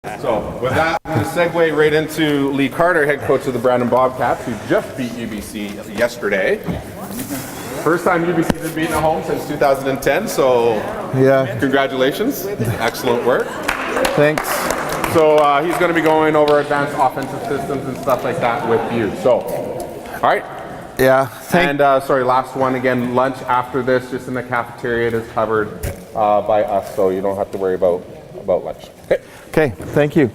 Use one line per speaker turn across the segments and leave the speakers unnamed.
So with that, I'm going to segue right into Lee Carter, head coach of the Brandon Bobcats, who just beat UBC yesterday. First time UBC's been beaten at home since 2010, so
yeah,
congratulations. Excellent work.
Thanks.
So he's going to be going over advanced offensive systems and stuff like that with you. So, all right.
Yeah.
And sorry, last one again, lunch after this, just in the cafeteria. It is covered by us, so you don't have to worry about lunch.
Okay, thank you.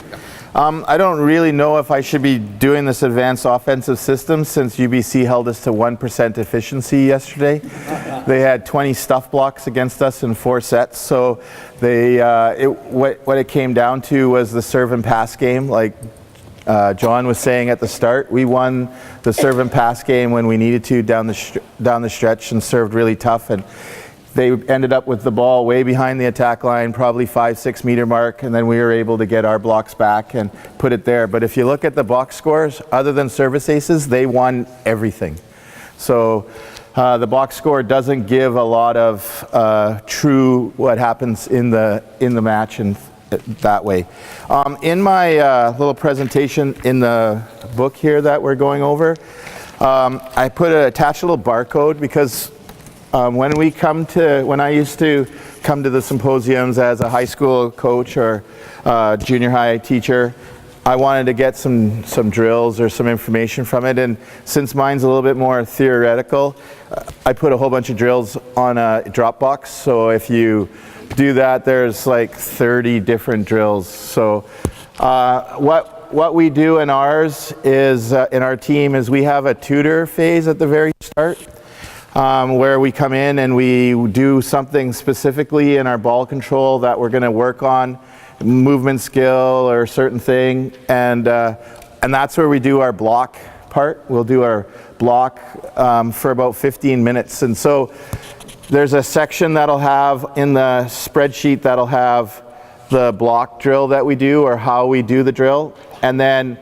I don't really know if I should be doing this advanced offensive system since UBC held us to 1% efficiency yesterday. They had 20 stuff blocks against us in 4 sets. So they, what it came down to was the serve and pass game. Like John was saying at the start, we won the serve and pass game when we needed to down the stretch and served really tough. And they ended up with the ball way behind the attack line, probably 5-6 meter mark, and then we were able to get our blocks back and put it there. But if you look at the box scores, other than service aces, they won everything. So the box score doesn't give a lot of true what happens in the match and that way. In my little presentation in the book here that we're going over, I attached a little barcode because when I used to come to the symposiums as a high school coach or junior high teacher, I wanted to get some drills or some information from it. And since mine's a little bit more theoretical, I put a whole bunch of drills on a Dropbox. So if you do that, there's like 30 different drills. So what we do in ours is, in our team, is we have a tutor phase at the very start. Where we come in and we do something specifically in our ball control that we're going to work on, movement skill or certain thing, and that's where we do our block part. We'll do our block for about 15 minutes, and so there's a section that'll have in the spreadsheet that'll have the block drill that we do or how we do the drill, and then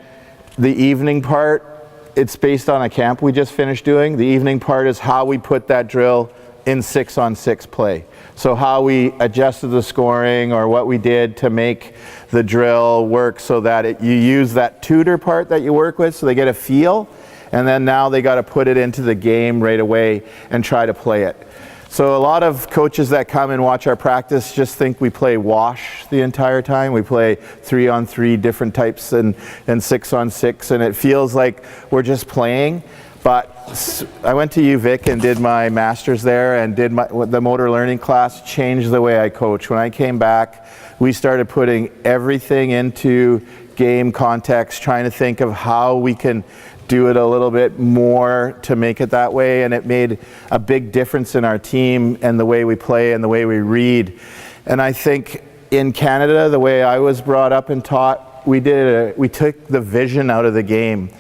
the evening part, it's based on a camp we just finished doing. The evening part is how we put that drill in 6-on-6 play. So how we adjusted the scoring or what we did to make the drill work so that you use that tutor part that you work with so they get a feel, and then now they got to put it into the game right away and try to play it. So a lot of coaches that come and watch our practice just think we play wash the entire time. We play 3-on-3 different types and 6-on-6, and it feels like we're just playing. But I went to UVic and did my master's there and did the motor learning class, changed the way I coach. When I came back, we started putting everything into game context, trying to think of how we can do it a little bit more to make it that way, and it made a big difference in our team and the way we play and the way we read. And I think in Canada, the way I was brought up and taught, we took the vision out of the game.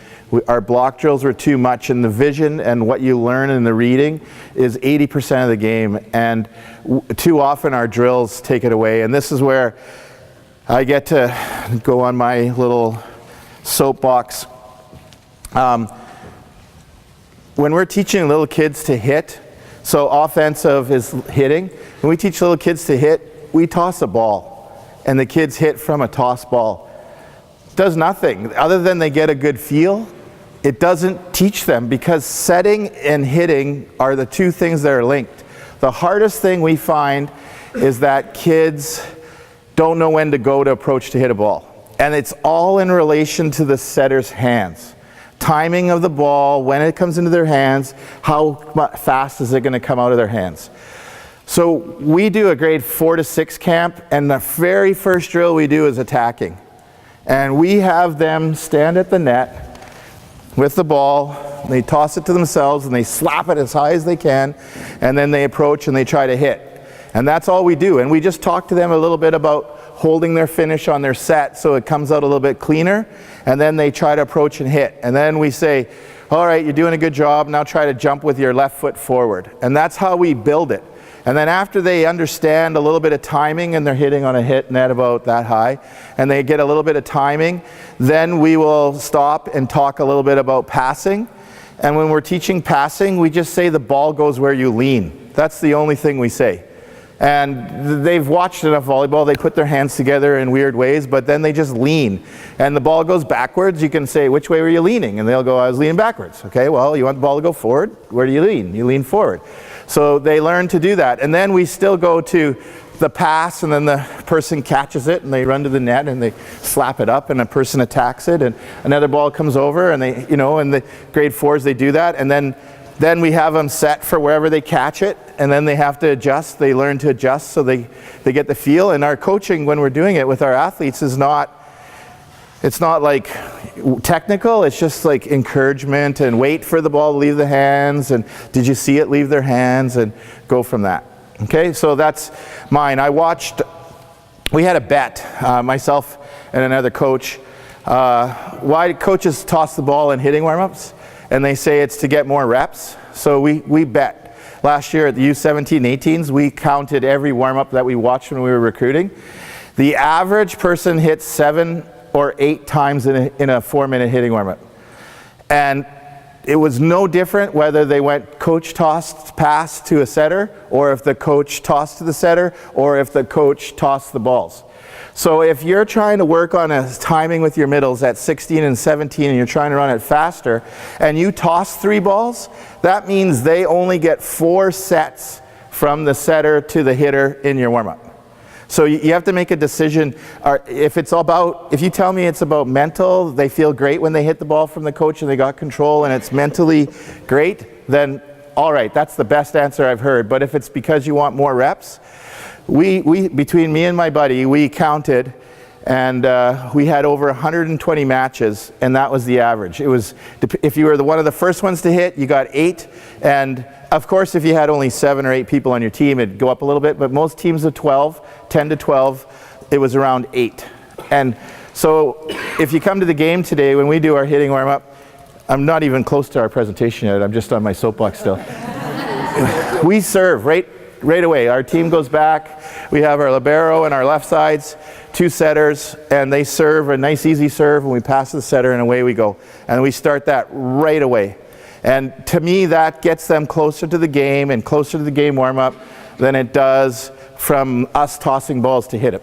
Our block drills were too much, and the vision and what you learn in the reading is 80% of the game, and too often our drills take it away. And this is where I get to go on my little soapbox. When we're teaching little kids to hit, so offensive is hitting, when we teach little kids to hit, we toss a ball, and the kids hit from a toss ball. It does nothing other than they get a good feel. It doesn't teach them, because setting and hitting are the two things that are linked. The hardest thing we find is that kids don't know when to go to approach to hit a ball, and it's all in relation to the setter's hands. Timing of the ball, when it comes into their hands, how fast is it going to come out of their hands. So we do a grade 4 to 6 camp, and the very first drill we do is attacking. And we have them stand at the net with the ball, they toss it to themselves, and they slap it as high as they can, and then they approach and they try to hit. And that's all we do. And we just talk to them a little bit about holding their finish on their set so it comes out a little bit cleaner, and then they try to approach and hit. And then we say, all right, you're doing a good job, now try to jump with your left foot forward. And that's how we build it. And then after they understand a little bit of timing, and they're hitting on a hit net about that high, and they get a little bit of timing, then we will stop and talk a little bit about passing. And when we're teaching passing, we just say the ball goes where you lean. That's the only thing we say. And they've watched enough volleyball, they put their hands together in weird ways, but then they just lean. And the ball goes backwards, you can say, which way were you leaning? And they'll go, I was leaning backwards. Okay, well, you want the ball to go forward? Where do you lean? You lean forward. So they learn to do that. And then we still go to the pass, and then the person catches it, and they run to the net, and they slap it up, and a person attacks it, and another ball comes over, and they, in the grade 4s, they do that. And then we have them set for wherever they catch it, and then they have to adjust. They learn to adjust so they get the feel. And our coaching, when we're doing it with our athletes, it's not like technical. It's just like encouragement and wait for the ball to leave the hands, and did you see it leave their hands, and go from that. Okay, so that's mine. We had a bet, myself and another coach, why coaches toss the ball in hitting warm-ups. And they say it's to get more reps. So we bet. Last year at the U17 18s, we counted every warm-up that we watched when we were recruiting. The average person hit 7 or 8 times in a 4-minute hitting warm-up. And it was no different whether they went coach tossed pass to a setter, or if the coach tossed to the setter, or if the coach tossed the balls. So if you're trying to work on a timing with your middles at 16 and 17 and you're trying to run it faster, and you toss 3 balls, that means they only get 4 sets from the setter to the hitter in your warm-up. So you have to make a decision. If you tell me it's about mental, they feel great when they hit the ball from the coach and they got control and it's mentally great, then all right, that's the best answer I've heard. But if it's because you want more reps, we between me and my buddy, we counted, and we had over 120 matches, and that was the average. It was, if you were one of the first ones to hit, you got 8, and of course if you had only 7 or 8 people on your team, it'd go up a little bit, but most teams of 10 to 12, it was around 8. And so if you come to the game today, when we do our hitting warm-up, I'm not even close to our presentation yet, I'm just on my soapbox still. We serve right away. Our team goes back. We have our libero and our left sides, 2 setters, and they serve a nice easy serve, and we pass the setter and away we go. And we start that right away. And to me, that gets them closer to the game and closer to the game warm-up than it does from us tossing balls to hit it.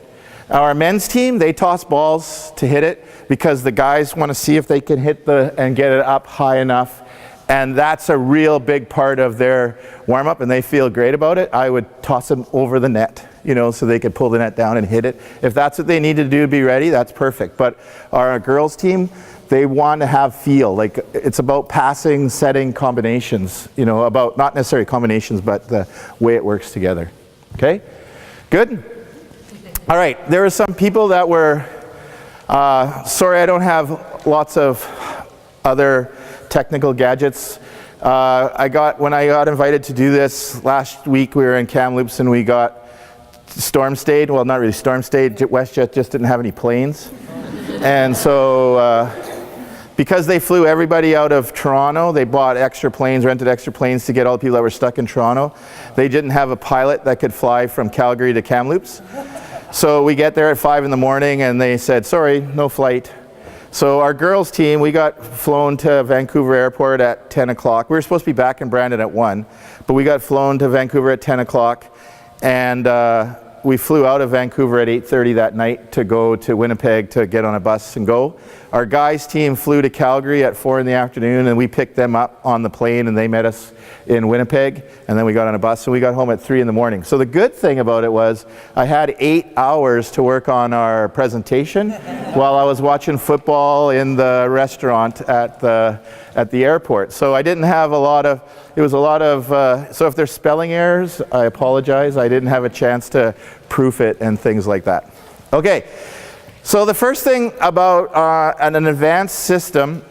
Our men's team, they toss balls to hit it because the guys want to see if they can hit and get it up high enough. And that's a real big part of their warm-up, and they feel great about it. I would toss them over the net, so they could pull the net down and hit it. If that's what they need to do to be ready, that's perfect. But our girls' team, they want to have feel. Like, it's about passing, setting combinations, about not necessarily combinations, but the way it works together. Okay? Good? All right, there were some people that were, sorry I don't have lots of other technical gadgets. When I got invited to do this last week, we were in Kamloops and we got storm stayed. Well, not really storm stayed. WestJet just didn't have any planes. And so because they flew everybody out of Toronto, they bought extra planes, rented extra planes to get all the people that were stuck in Toronto. They didn't have a pilot that could fly from Calgary to Kamloops. So we get there at 5 in the morning and they said, sorry, no flight. So our girls team, we got flown to Vancouver Airport at 10 o'clock. We were supposed to be back in Brandon at 1, but we got flown to Vancouver at 10 o'clock, and we flew out of Vancouver at 8:30 that night to go to Winnipeg to get on a bus and go. Our guys team flew to Calgary at 4 in the afternoon, and we picked them up on the plane, and they met us in Winnipeg, and then we got on a bus, and we got home at 3 in the morning. So the good thing about it was I had 8 hours to work on our presentation while I was watching football in the restaurant at the airport. So I didn't have so if there's spelling errors, I apologize. I didn't have a chance to proof it and things like that. Okay, so the first thing about an advanced system,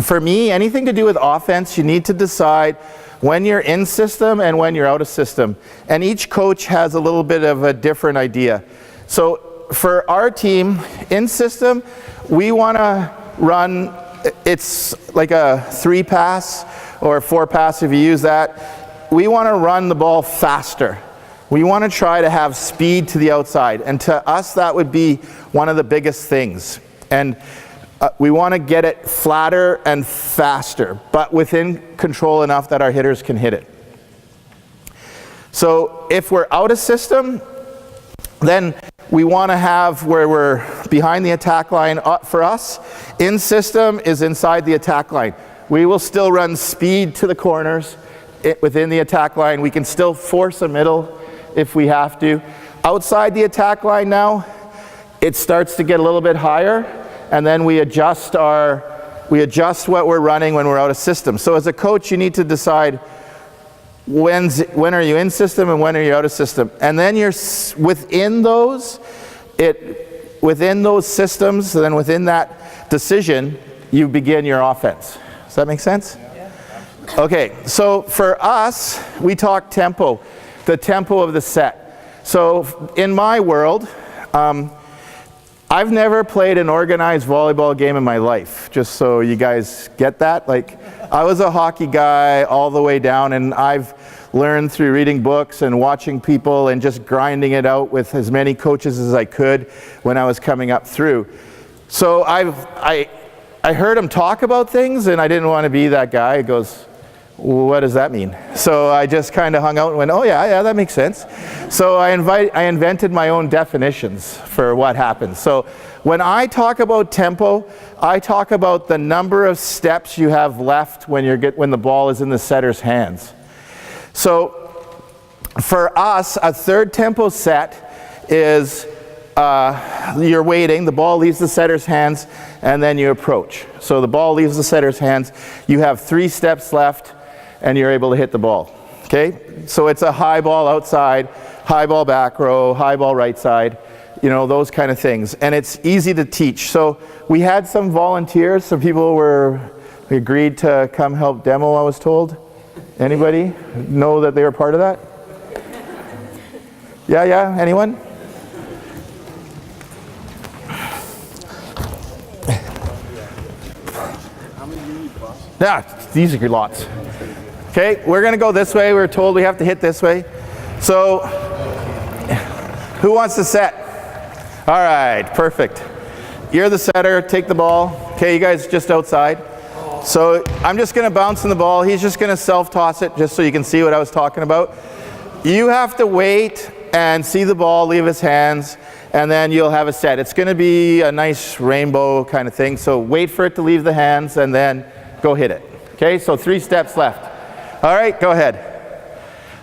for me, anything to do with offense, you need to decide when you're in system and when you're out of system. And each coach has a little bit of a different idea. So for our team, in system, we want to run, it's like a 3-pass or 4-pass if you use that. We want to run the ball faster. We want to try to have speed to the outside. And to us, that would be one of the biggest things. And we want to get it flatter and faster, but within control enough that our hitters can hit it. So if we're out of system, then we want to have where we're behind the attack line for us. In system is inside the attack line. We will still run speed to the corners within the attack line. We can still force a middle if we have to. Outside the attack line now, it starts to get a little bit higher, and then we adjust what we're running when we're out of system. So as a coach, you need to decide when are you in system and when are you out of system. And then you're within those systems, then within that decision, you begin your offense. Does that make sense? Yeah. Okay, so for us, we talk tempo, the tempo of the set. So in my world, I've never played an organized volleyball game in my life, just so you guys get that. Like, I was a hockey guy all the way down, and I've learned through reading books and watching people and just grinding it out with as many coaches as I could when I was coming up through. So I heard him talk about things, and I didn't want to be that guy who goes, well, what does that mean? So I just kind of hung out and went, oh yeah, that makes sense. So I invented my own definitions for what happens. So when I talk about tempo, I talk about the number of steps you have left when the ball is in the setter's hands. So for us, a third tempo set is you're waiting, the ball leaves the setter's hands, and then you approach. So the ball leaves the setter's hands, you have 3 steps left, and you're able to hit the ball. Okay? So it's a high ball outside, high ball back row, high ball right side, you know, those kind of things. And it's easy to teach. So we had some volunteers, some people agreed to come help demo, I was told. Anybody know that they were part of that? Yeah, anyone? Yeah, these are lots. Okay, we're going to go this way. We were told we have to hit this way. So, who wants to set? All right, perfect. You're the setter. Take the ball. Okay, you guys just outside. So, I'm just going to bounce in the ball. He's just going to self-toss it just so you can see what I was talking about. You have to wait and see the ball leave his hands, and then you'll have a set. It's going to be a nice rainbow kind of thing. So, wait for it to leave the hands, and then go hit it. Okay, so 3 steps left. All right, go ahead.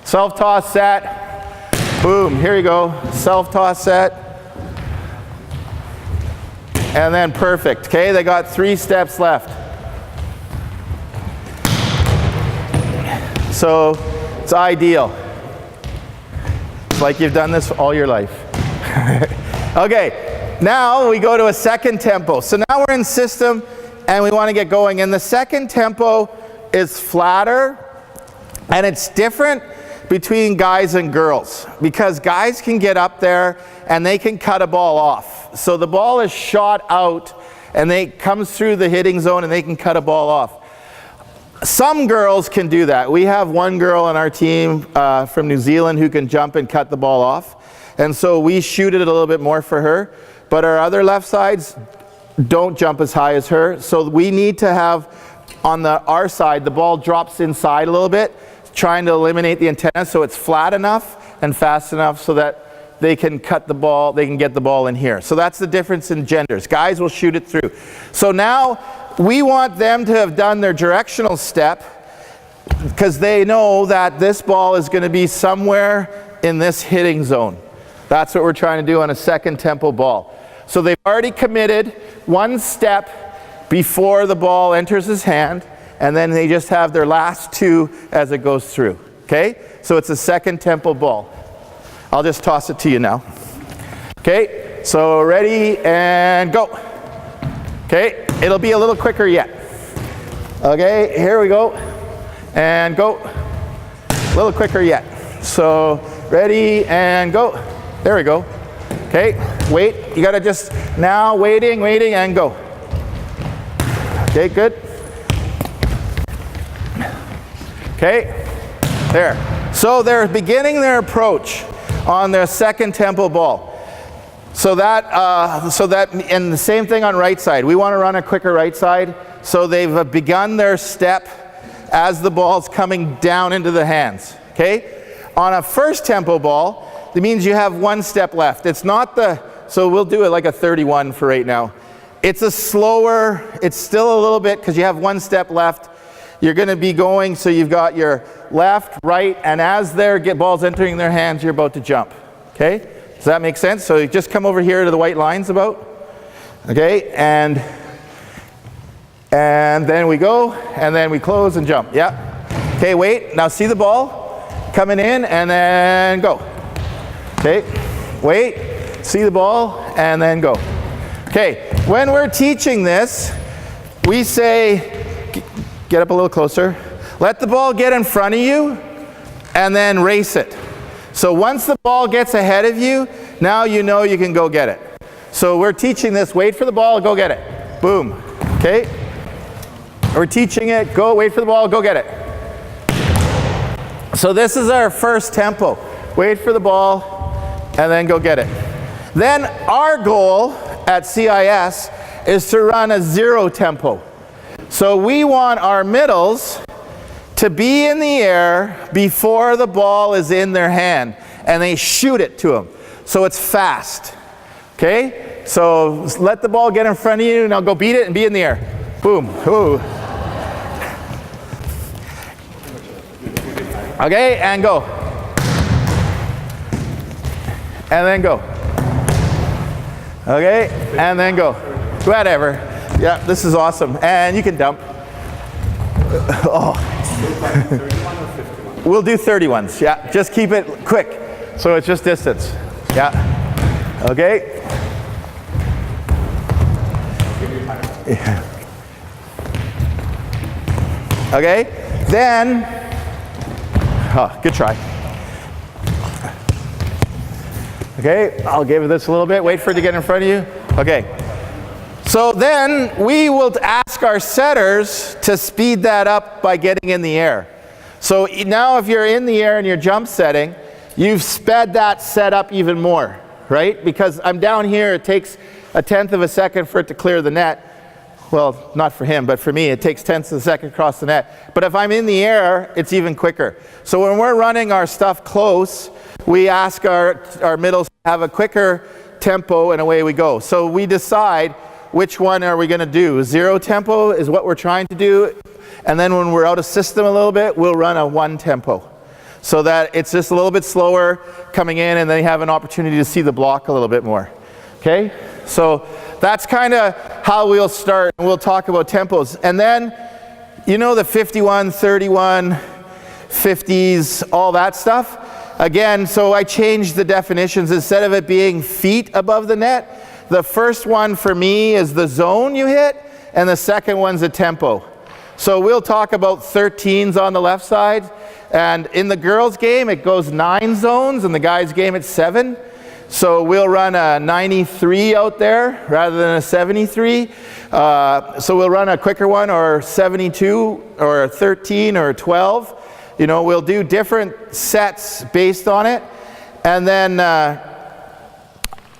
Self-toss set. Boom, here you go. Self-toss set. And then perfect. Okay, they got 3 steps left. So it's ideal. It's like you've done this all your life. Okay, now we go to a second tempo. So now we're in system and we want to get going. And the second tempo is flatter, and it's different between guys and girls because guys can get up there and they can cut a ball off. So the ball is shot out and it comes through the hitting zone and they can cut a ball off. Some girls can do that. We have one girl on our team from New Zealand who can jump and cut the ball off. And so we shoot it a little bit more for her. But our other left sides don't jump as high as her. So we need to have, on our side, the ball drops inside a little bit, trying to eliminate the antenna so it's flat enough and fast enough so that they can cut the ball, they can get the ball in here. So that's the difference in genders. Guys will shoot it through. So now we want them to have done their directional step because they know that this ball is going to be somewhere in this hitting zone. That's what we're trying to do on a second tempo ball. So they've already committed 1 step before the ball enters his hand, and then they just have their last 2 as it goes through. Okay? So it's a second tempo ball. I'll just toss it to you now. Okay? So ready and go. Okay? It'll be a little quicker yet. Okay? Here we go. And go. A little quicker yet. So ready and go. There we go. Okay? Wait. You got to just now waiting and go. Okay, good. Okay, there. So they're beginning their approach on their second tempo ball. So that, and the same thing on right side. We want to run a quicker right side. So they've begun their step as the ball's coming down into the hands. Okay, On a first tempo ball, it means you have 1 step left. It's not so we'll do it like a 31 for right now. It's a slower, it's still a little bit because you have 1 step left. You're going to be going, so you've got your left, right, and as ball's entering their hands, you're about to jump. Okay? Does that make sense? So you just come over here to the white lines about. Okay? And then we go, and then we close and jump. Yeah. Okay, wait. Now see the ball coming in, and then go. Okay? Wait. See the ball, and then go. Okay. When we're teaching this, we say, get up a little closer. Let the ball get in front of you and then race it. So once the ball gets ahead of you, now you know you can go get it. So we're teaching this, wait for the ball, go get it. Boom. Okay? We're teaching it, go, wait for the ball, go get it. So this is our first tempo. Wait for the ball and then go get it. Then our goal at CIS is to run a 0 tempo. So we want our middles to be in the air before the ball is in their hand, and they shoot it to them. So it's fast. Okay? So let the ball get in front of you, now go beat it and be in the air. Boom. Ooh. Okay, and go. And then go. Okay, and then go. Whatever. Yeah, this is awesome. And you can dump. Oh. We'll do 31s. Yeah, just keep it quick. So it's just distance. Yeah. Okay. Yeah. Okay. Then, good try. Okay, I'll give it this a little bit. Wait for it to get in front of you. Okay. So then we will ask our setters to speed that up by getting in the air. So now if you're in the air and you're jump setting, you've sped that set up even more, right? Because I'm down here, it takes 1/10 of a second for it to clear the net. Well, not for him, but for me, it takes 1/10 of a second to cross the net. But if I'm in the air, it's even quicker. So when we're running our stuff close, we ask our middles to have a quicker tempo, and away we go. So we decide which one are we going to do. 0 tempo is what we're trying to do, and then when we're out of system a little bit, we'll run a 1 tempo. So that it's just a little bit slower coming in, and they have an opportunity to see the block a little bit more. Okay? So that's kind of how we'll start, and we'll talk about tempos. And then, you know, the 51, 31, 50s, all that stuff. Again, so I changed the definitions. Instead of it being feet above the net, the first one for me is the zone you hit, and the second one's a tempo. So we'll talk about 13s on the left side, and in the girls' game it goes 9 zones, and the guys' game it's 7. So we'll run a 93 out there rather than a 73. So we'll run a quicker one, or 72, or a 13, or a 12. You know, we'll do different sets based on it, and then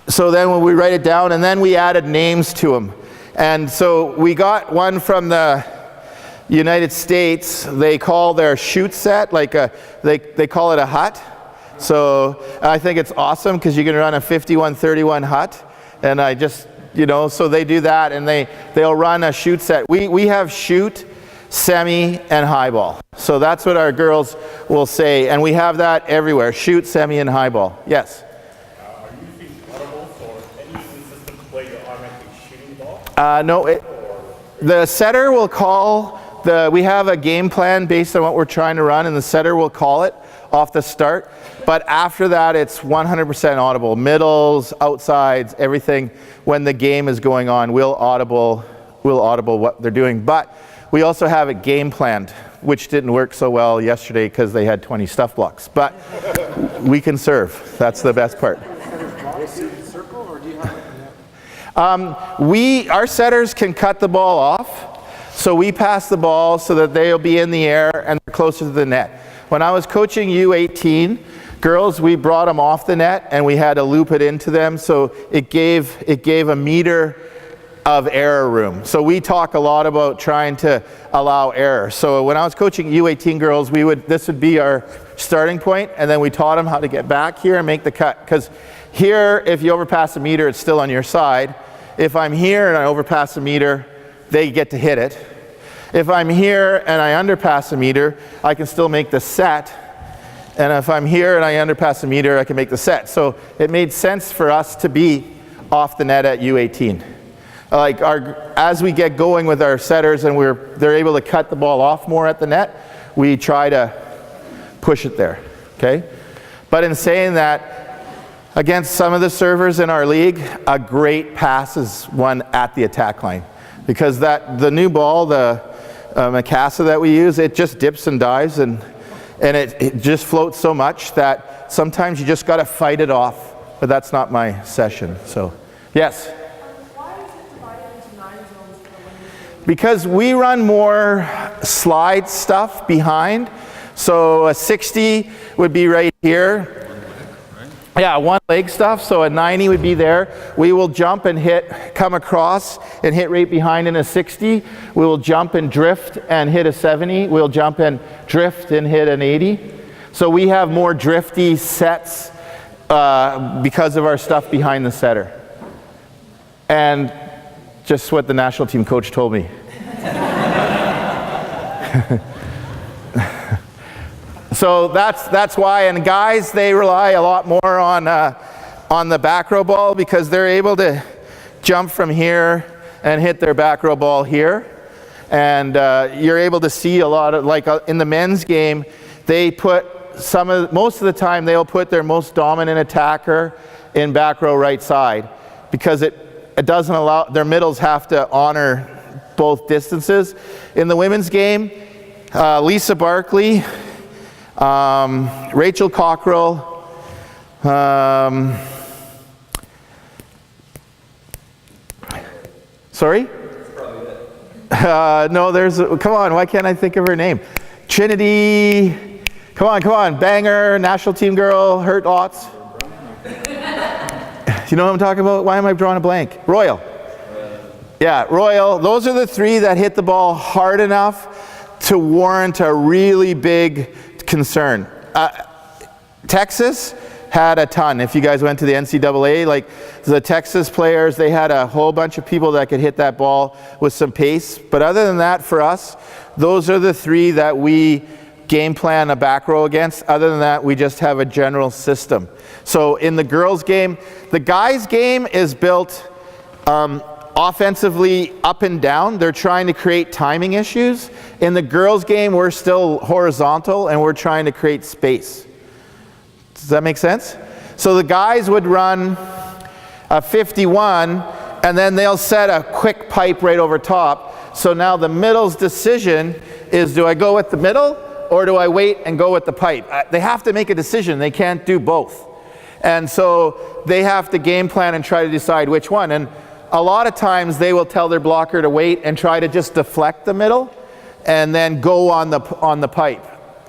so then when we write it down, and then we added names to them. And so we got one from the United States. They call their shoot set, like they call it a hut. So I think it's awesome because you can run a 51-31 hut. And I just, you know, so they do that, and they'll run a shoot set. We have shoot, semi, and high ball. So that's what our girls will say. And we have that everywhere, shoot, semi, and high ball. Yes? No, the setter will call, we have a game plan based on what we're trying to run, and the setter will call it off the start. But after that, it's 100% audible. Middles, outsides, everything. When the game is going on, we'll audible what they're doing. But we also have it game planned, which didn't work so well yesterday because they had 20 stuff blocks. But we can serve. That's the best part. Our setters can cut the ball off, so we pass the ball so that they'll be in the air and they're closer to the net. When I was coaching U18 girls, we brought them off the net and we had to loop it into them, so it gave a meter of error room. So we talk a lot about trying to allow error. So when I was coaching U18 girls, this would be our starting point, and then we taught them how to get back here and make the cut. Because here, if you overpass a meter, it's still on your side. If I'm here and I overpass a meter, they get to hit it. If I'm here and I underpass a meter, I can still make the set. And if I'm here and I underpass a meter, I can make the set. So it made sense for us to be off the net at U18. Like as we get going with our setters and they're able to cut the ball off more at the net, we try to push it there, okay? But in saying that, against some of the servers in our league, a great pass is one at the attack line. Because the new ball, the Mikasa that we use, it just dips and dives and it just floats so much that sometimes you just got to fight it off. But that's not my session, so yes?
Why is it divided into 9 zones for the women's game?
Because we run more slide stuff behind. So a 60 would be right here. Yeah, one leg stuff, so a 90 would be there. We will jump and come across and hit right behind in a 60. We will jump and drift and hit a 70. We'll jump and drift and hit an 80. So we have more drifty sets because of our stuff behind the setter. And just what the national team coach told me. So that's why, and guys, they rely a lot more on the back row ball because they're able to jump from here and hit their back row ball here. And you're able to see a lot of, like in the men's game, they put most of the time they'll put their most dominant attacker in back row right side because it doesn't allow, their middles have to honor both distances. In the women's game, Lisa Barkley, Rachel Cockrell, sorry? No, come on, why can't I think of her name? Trinity, come on, banger, national team girl, hurt lots. You know what I'm talking about? Why am I drawing a blank? Royal. Yeah, Royal. Those are the 3 that hit the ball hard enough to warrant a really big concern. Texas had a ton. If you guys went to the NCAA, like the Texas players, they had a whole bunch of people that could hit that ball with some pace. But other than that, for us, those are the 3 that we game plan a back row against. Other than that, we just have a general system. So in the girls' game, the guys' game is built offensively up and down. They're trying to create timing issues. In the girls' game, we're still horizontal and we're trying to create space. Does that make sense? So the guys would run a 51 and then they'll set a quick pipe right over top. So now the middle's decision is, do I go with the middle or do I wait and go with the pipe? They have to make a decision. They can't do both. And so they have to game plan and try to decide which one. And a lot of times they will tell their blocker to wait and try to just deflect the middle and then go on the pipe.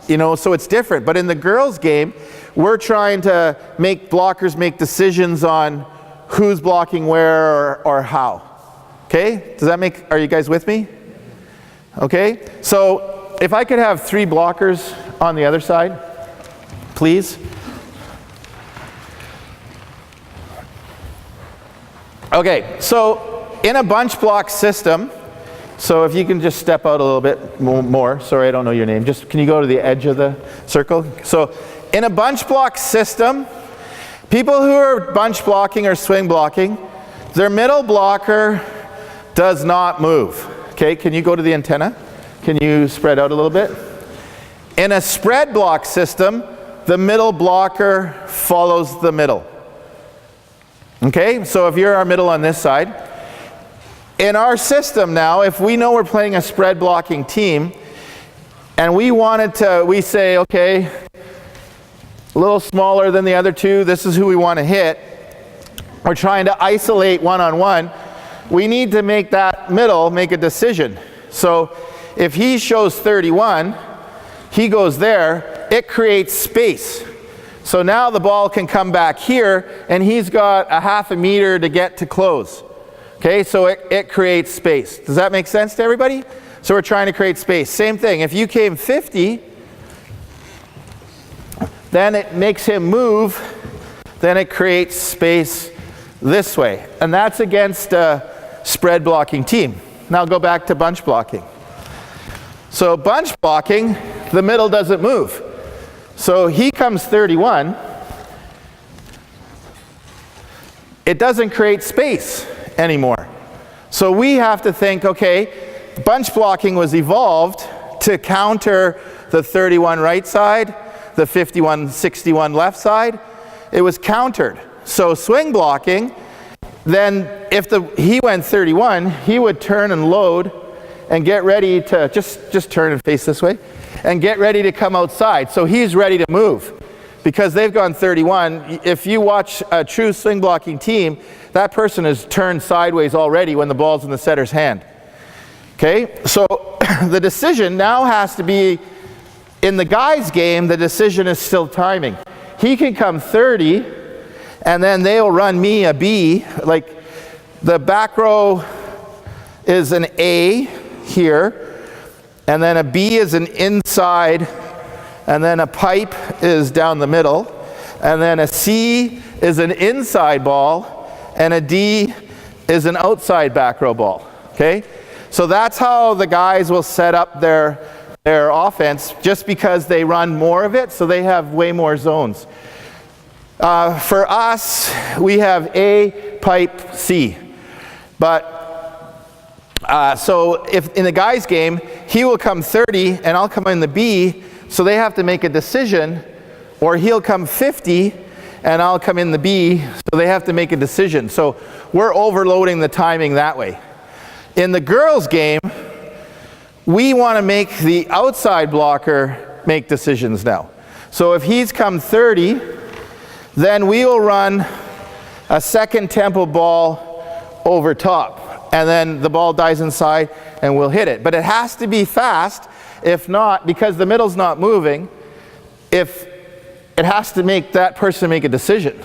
You know, so it's different. But in the girls' game, we're trying to make blockers make decisions on who's blocking where or how. Okay? Are you guys with me? Okay? So if I could have 3 blockers on the other side, please. Okay, so in a bunch block system, so if you can just step out a little bit more. Sorry, I don't know your name. Just can you go to the edge of the circle? So in a bunch block system, people who are bunch blocking or swing blocking, their middle blocker does not move. Okay, can you go to the antenna? Can you spread out a little bit? In a spread block system, the middle blocker follows the middle. Okay, so if you're our middle on this side, in our system now, if we know we're playing a spread blocking team, and we say, okay, a little smaller than the other 2, this is who we want to hit. We're trying to isolate one-on-one. We need to make that middle make a decision. So if he shows 31, he goes there, it creates space. So now the ball can come back here, and he's got a half a meter to get to close. Okay, so it creates space. Does that make sense to everybody? So we're trying to create space. Same thing, if you came 50, then it makes him move, then it creates space this way. And that's against a spread blocking team. Now go back to bunch blocking. So bunch blocking, the middle doesn't move. So he comes 31. It doesn't create space anymore. So we have to think, okay, bunch blocking was evolved to counter the 31 right side, the 51, 61 left side. It was countered. So swing blocking, then if he went 31, he would turn and load and get ready to, just turn and face this way, and get ready to come outside. So he's ready to move. Because they've gone 31, if you watch a true swing blocking team, that person is turned sideways already when the ball's in the setter's hand. Okay, so the decision now has to be, in the guy's game, the decision is still timing. He can come 30, and then they'll run me a B. Like the back row is an A here, and then a B is an inside, and then a pipe is down the middle, and then a C is an inside ball, and a D is an outside back row ball. Okay, so that's how the guys will set up their offense, just because they run more of it, so they have way more zones. For us, we have A, pipe, C. But so if in the guy's game, he will come 30 and I'll come in the B, so they have to make a decision, or he'll come 50 and I'll come in the B, so they have to make a decision. So we're overloading the timing that way. In the girls' game, we want to make the outside blocker make decisions now. So if he's come 30, then we will run a second tempo ball over top, and then the ball dies inside and we'll hit it. But it has to be fast. If not, because the middle's not moving, if it has to make that person make a decision.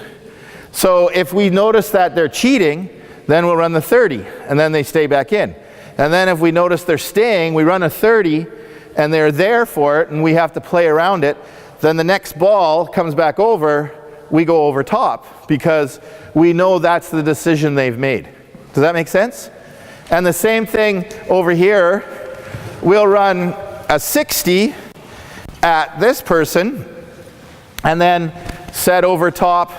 So if we notice that they're cheating, then we'll run the 30, and then they stay back in. And then if we notice they're staying, we run a 30, and they're there for it, and we have to play around it. Then the next ball comes back over, we go over top, because we know that's the decision they've made. Does that make sense? And the same thing over here, we'll run a 60 at this person, and then set over top,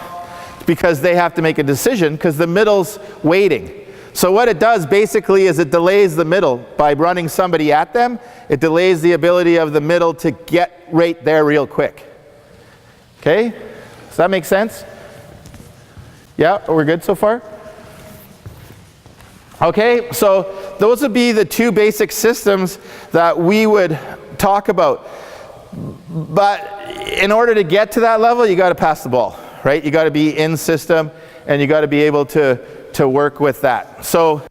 because they have to make a decision, because the middle's waiting. So what it does basically is it delays the middle. By running somebody at them, it delays the ability of the middle to get right there real quick. Okay? Does that make sense? Yeah, we're good so far? Okay, so those would be the two basic systems that we would talk about. But in order to get to that level, you got to pass the ball, right? You got to be in system, and you got to be able to work with that. So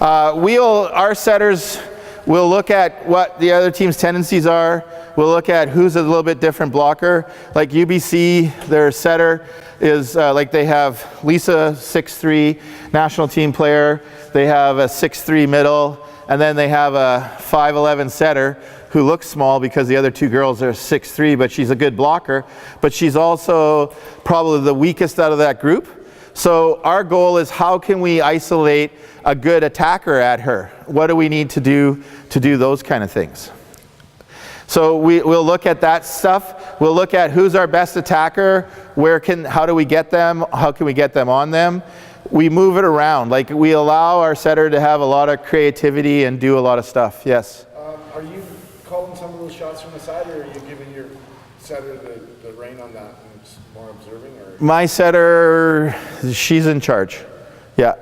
our setters will look at what the other team's tendencies are. We'll look at who's a little bit different blocker. Like UBC, their setter is like they have Lisa, 6'3", national team player. They have a 6'3" middle, and then they have a 5'11" setter who looks small because the other two girls are 6'3", but she's a good blocker. But she's also probably the weakest out of that group. So our goal is, how can we isolate a good attacker at her? What do we need to do those kind of things? So we'll look at that stuff. We'll look at who's our best attacker, how do we get them, how can we get them on them. We move it around. Like, we allow our setter to have a lot of creativity and do a lot of stuff. Yes?
Are you calling some of those shots from the side, or are you giving your setter the rein on that and it's more observing? Or?
My setter, she's in charge. Yeah.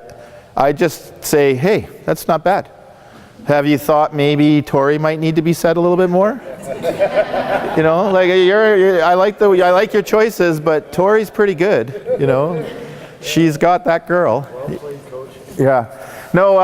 I just say, hey, that's not bad. Have you thought maybe Tori might need to be set a little bit more? You know, like I like your choices, but Tori's pretty good. You know, she's got that girl.
Well played, coach.
Yeah. No,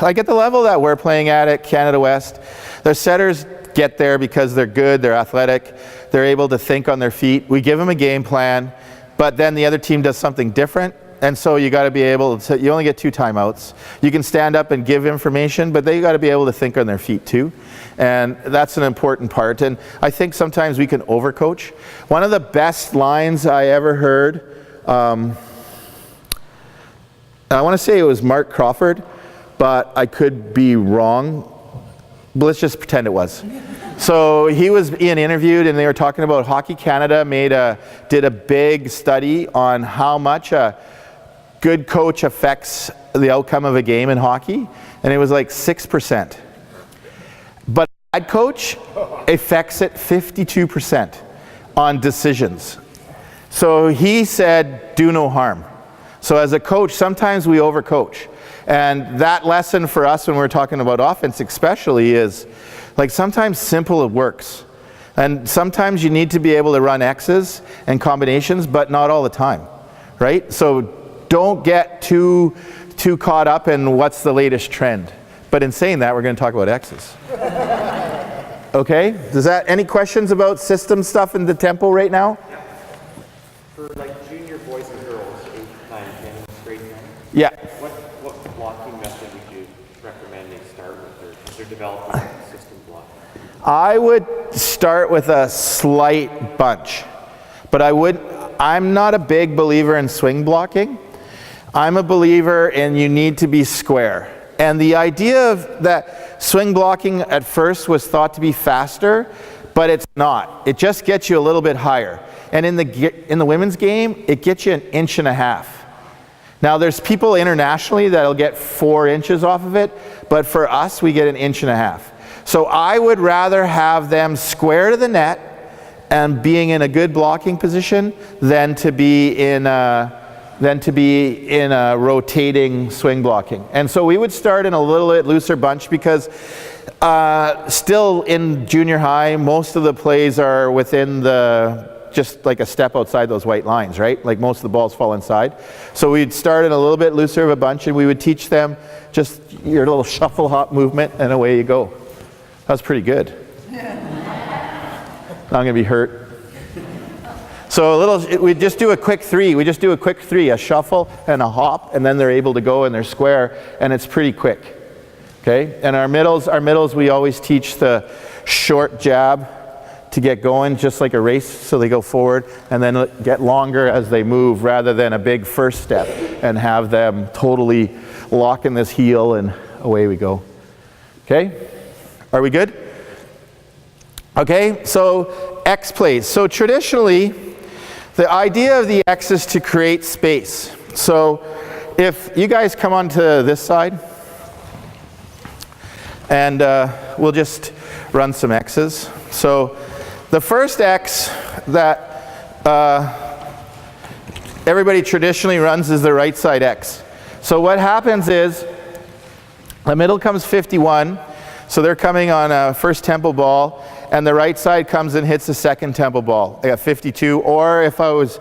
like at the level that we're playing at Canada West, their setters get there because they're good, they're athletic, they're able to think on their feet. We give them a game plan, but then the other team does something different, And so you got to be able to, you only get 2 timeouts. You can stand up and give information, but they got to be able to think on their feet too. And that's an important part. And I think sometimes we can overcoach. One of the best lines I ever heard, I want to say it was Mark Crawford, but I could be wrong. But let's just pretend it was. So he was being interviewed, and they were talking about Hockey Canada did a big study on how much a good coach affects the outcome of a game in hockey, and it was like 6%. But a bad coach affects it 52% on decisions. So he said, do no harm. So as a coach, sometimes we overcoach. And that lesson for us when we're talking about offense especially is, like, sometimes simple works. And sometimes you need to be able to run X's and combinations, but not all the time, right? So don't get too caught up in what's the latest trend. But in saying that, we're going to talk about X's. Okay? Any questions about system stuff in the tempo right now?
For like junior boys and girls, 8, 9, 10, grade 10,
Yeah.
what blocking method would you recommend they start with, or if they're developing a system block?
I would start with a slight bunch, but I'm not a big believer in swing blocking. I'm a believer in you need to be square. And the idea of that swing blocking at first was thought to be faster, but it's not. It just gets you a little bit higher. And in the women's game, it gets you 1.5 inches. Now there's people internationally that'll get 4 inches off of it, but for us, we get 1.5 inches. So I would rather have them square to the net and being in a good blocking position than to be in a rotating swing blocking. And so we would start in a little bit looser bunch because still in junior high, most of the plays are within just like a step outside those white lines, right? Like most of the balls fall inside. So we'd start in a little bit looser of a bunch, and we would teach them just your little shuffle hop movement, and away you go. That was pretty good. I'm going to be hurt. So we just do a quick 3. We just do a quick 3, a shuffle and a hop, and then they're able to go and they're square, and it's pretty quick. Okay? And our middles, we always teach the short jab to get going, just like a race, so they go forward and then get longer as they move, rather than a big first step and have them totally lock in this heel and away we go. Okay? Are we good? Okay, so X plays. So traditionally, the idea of the X is to create space. So if you guys come onto this side, and we'll just run some X's. So the first X that everybody traditionally runs is the right side X. So what happens is the middle comes 51, so they're coming on a first tempo ball, and the right side comes and hits the second tempo ball, like a 52, or if I was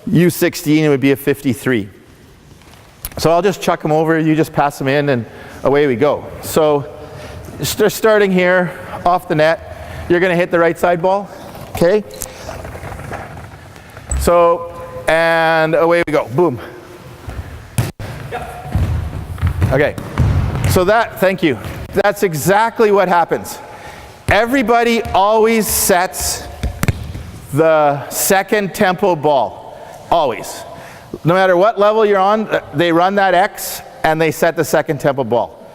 U16, it would be a 53. So I'll just chuck them over, you just pass them in, and away we go. So they're starting here off the net. You're going to hit the right side ball, okay? So, and away we go, boom. Okay, so thank you. That's exactly what happens. Everybody always sets the second tempo ball, always. No matter what level you're on, they run that X and they set the second tempo ball.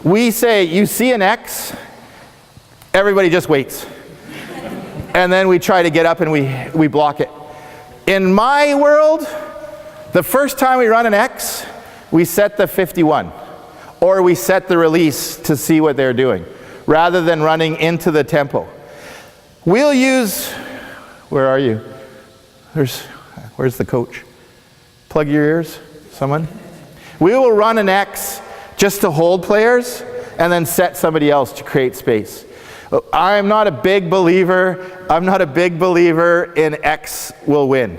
We say, you see an X, everybody just waits. And then we try to get up and we block it. In my world, the first time we run an X, we set the 51. Or we set the release to see what they're doing, rather than running into the tempo. We'll use, where are you? Where's the coach? Plug your ears, someone. We will run an X just to hold players and then set somebody else to create space. I'm not a big believer in X will win.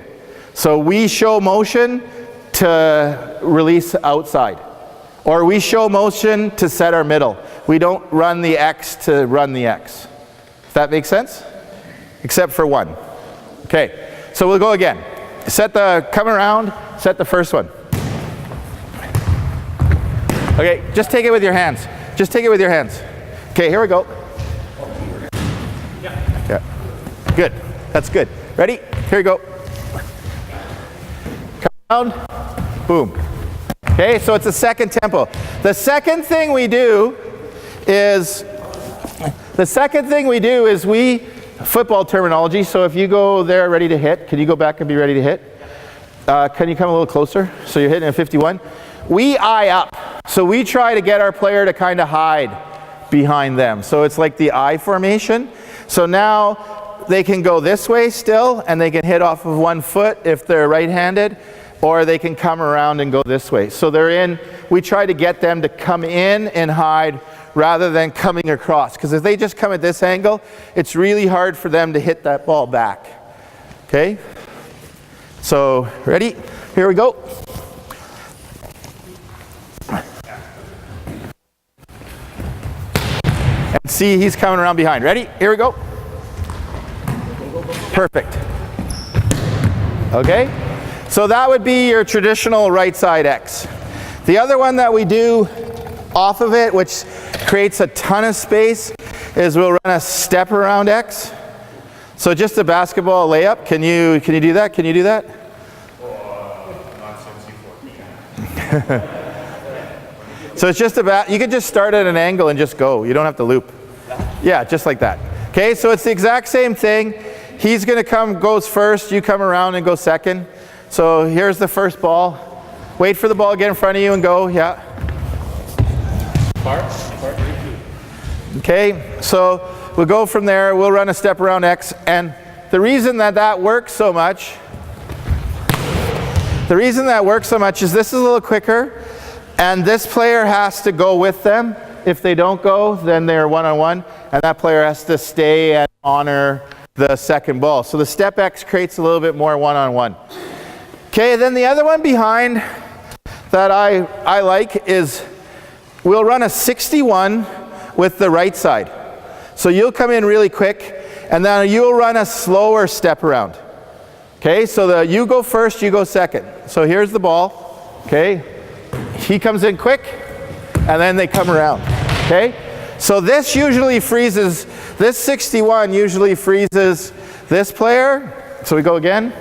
So we show motion to release outside. Or we show motion to set our middle. We don't run the X to run the X. Does that make sense? Except for one. Okay, so we'll go again. Come around, set the first one. Okay, just take it with your hands. Just take it with your hands. Okay, here we go. Yeah. Good. That's good. Ready? Here we go. Come down. Boom. Okay, so it's a second tempo. The second thing we do is we, football terminology, so if you go there ready to hit, can you go back and be ready to hit? Can you come a little closer? So you're hitting a 51. We eye up. So we try to get our player to kind of hide behind them. So it's like the I formation. So now they can go this way still, and they can hit off of one foot if they're right-handed, or they can come around and go this way. So they're in, we try to get them to come in and hide rather than coming across. Because if they just come at this angle, it's really hard for them to hit that ball back. Okay? So, ready? Here we go. And see, he's coming around behind. Ready? Here we go. Perfect. Okay? So that would be your traditional right side X. The other one that we do off of it, which creates a ton of space, is we'll run a step around X. So just a basketball layup. Can you do that? Can you do that?
Not since you 14.
So it's just about, you can just start at an angle and just go. You don't have to loop. Yeah, just like that. Okay, so it's the exact same thing. He's going to goes first, you come around and go second. So here's the first ball. Wait for the ball to get in front of you and go, yeah. Okay, so we'll go from there, we'll run a step around X, and the reason that works so much, is this is a little quicker, and this player has to go with them. If they don't go, then they're one-on-one, and that player has to stay and honor the second ball. So the step X creates a little bit more one-on-one. Okay, then the other one behind that I like is we'll run a 61 with the right side. So you'll come in really quick, and then you'll run a slower step around. Okay, so you go first, you go second. So here's the ball. Okay, he comes in quick, and then they come around. Okay, so this usually freezes, this 61 usually freezes this player. So we go again.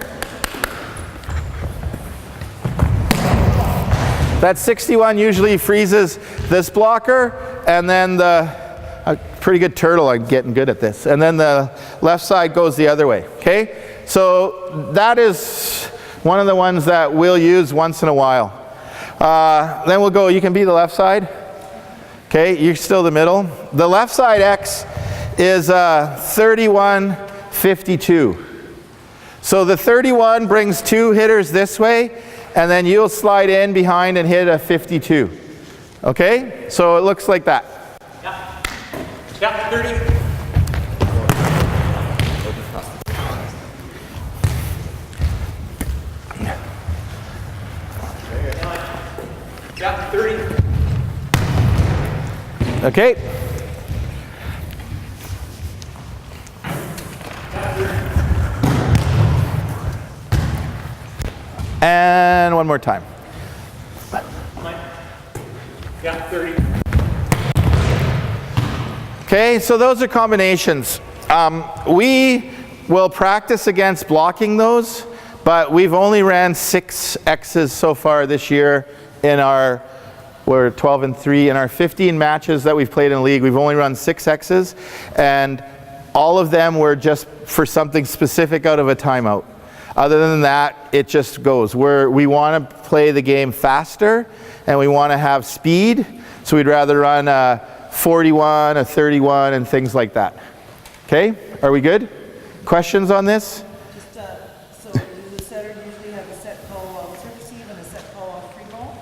That 61 usually freezes this blocker, and then a pretty good turtle, I'm getting good at this. And then the left side goes the other way, okay? So that is one of the ones that we'll use once in a while. Then we'll go, you can be the left side. Okay, you're still the middle. The left side X is 31-52. So the 31 brings two hitters this way, and then you'll slide in behind and hit a 52. Okay, so it looks like that.
Yeah, 30. Yeah, 30.
Okay. And one more time.
Yeah, 30.
Okay, so those are combinations. We will practice against blocking those, but we've only ran 6 X's so far this year in our, we're 12-3, in our 15 matches that we've played in league, we've only run 6 X's, and all of them were just for something specific out of a timeout. Other than that, it just goes. We want to play the game faster, and we want to have speed, so we'd rather run a 41, a 31, and things like that. Okay, are we good? Questions on this?
Just, so does the setter usually have a set call off service receive and a set call off free ball?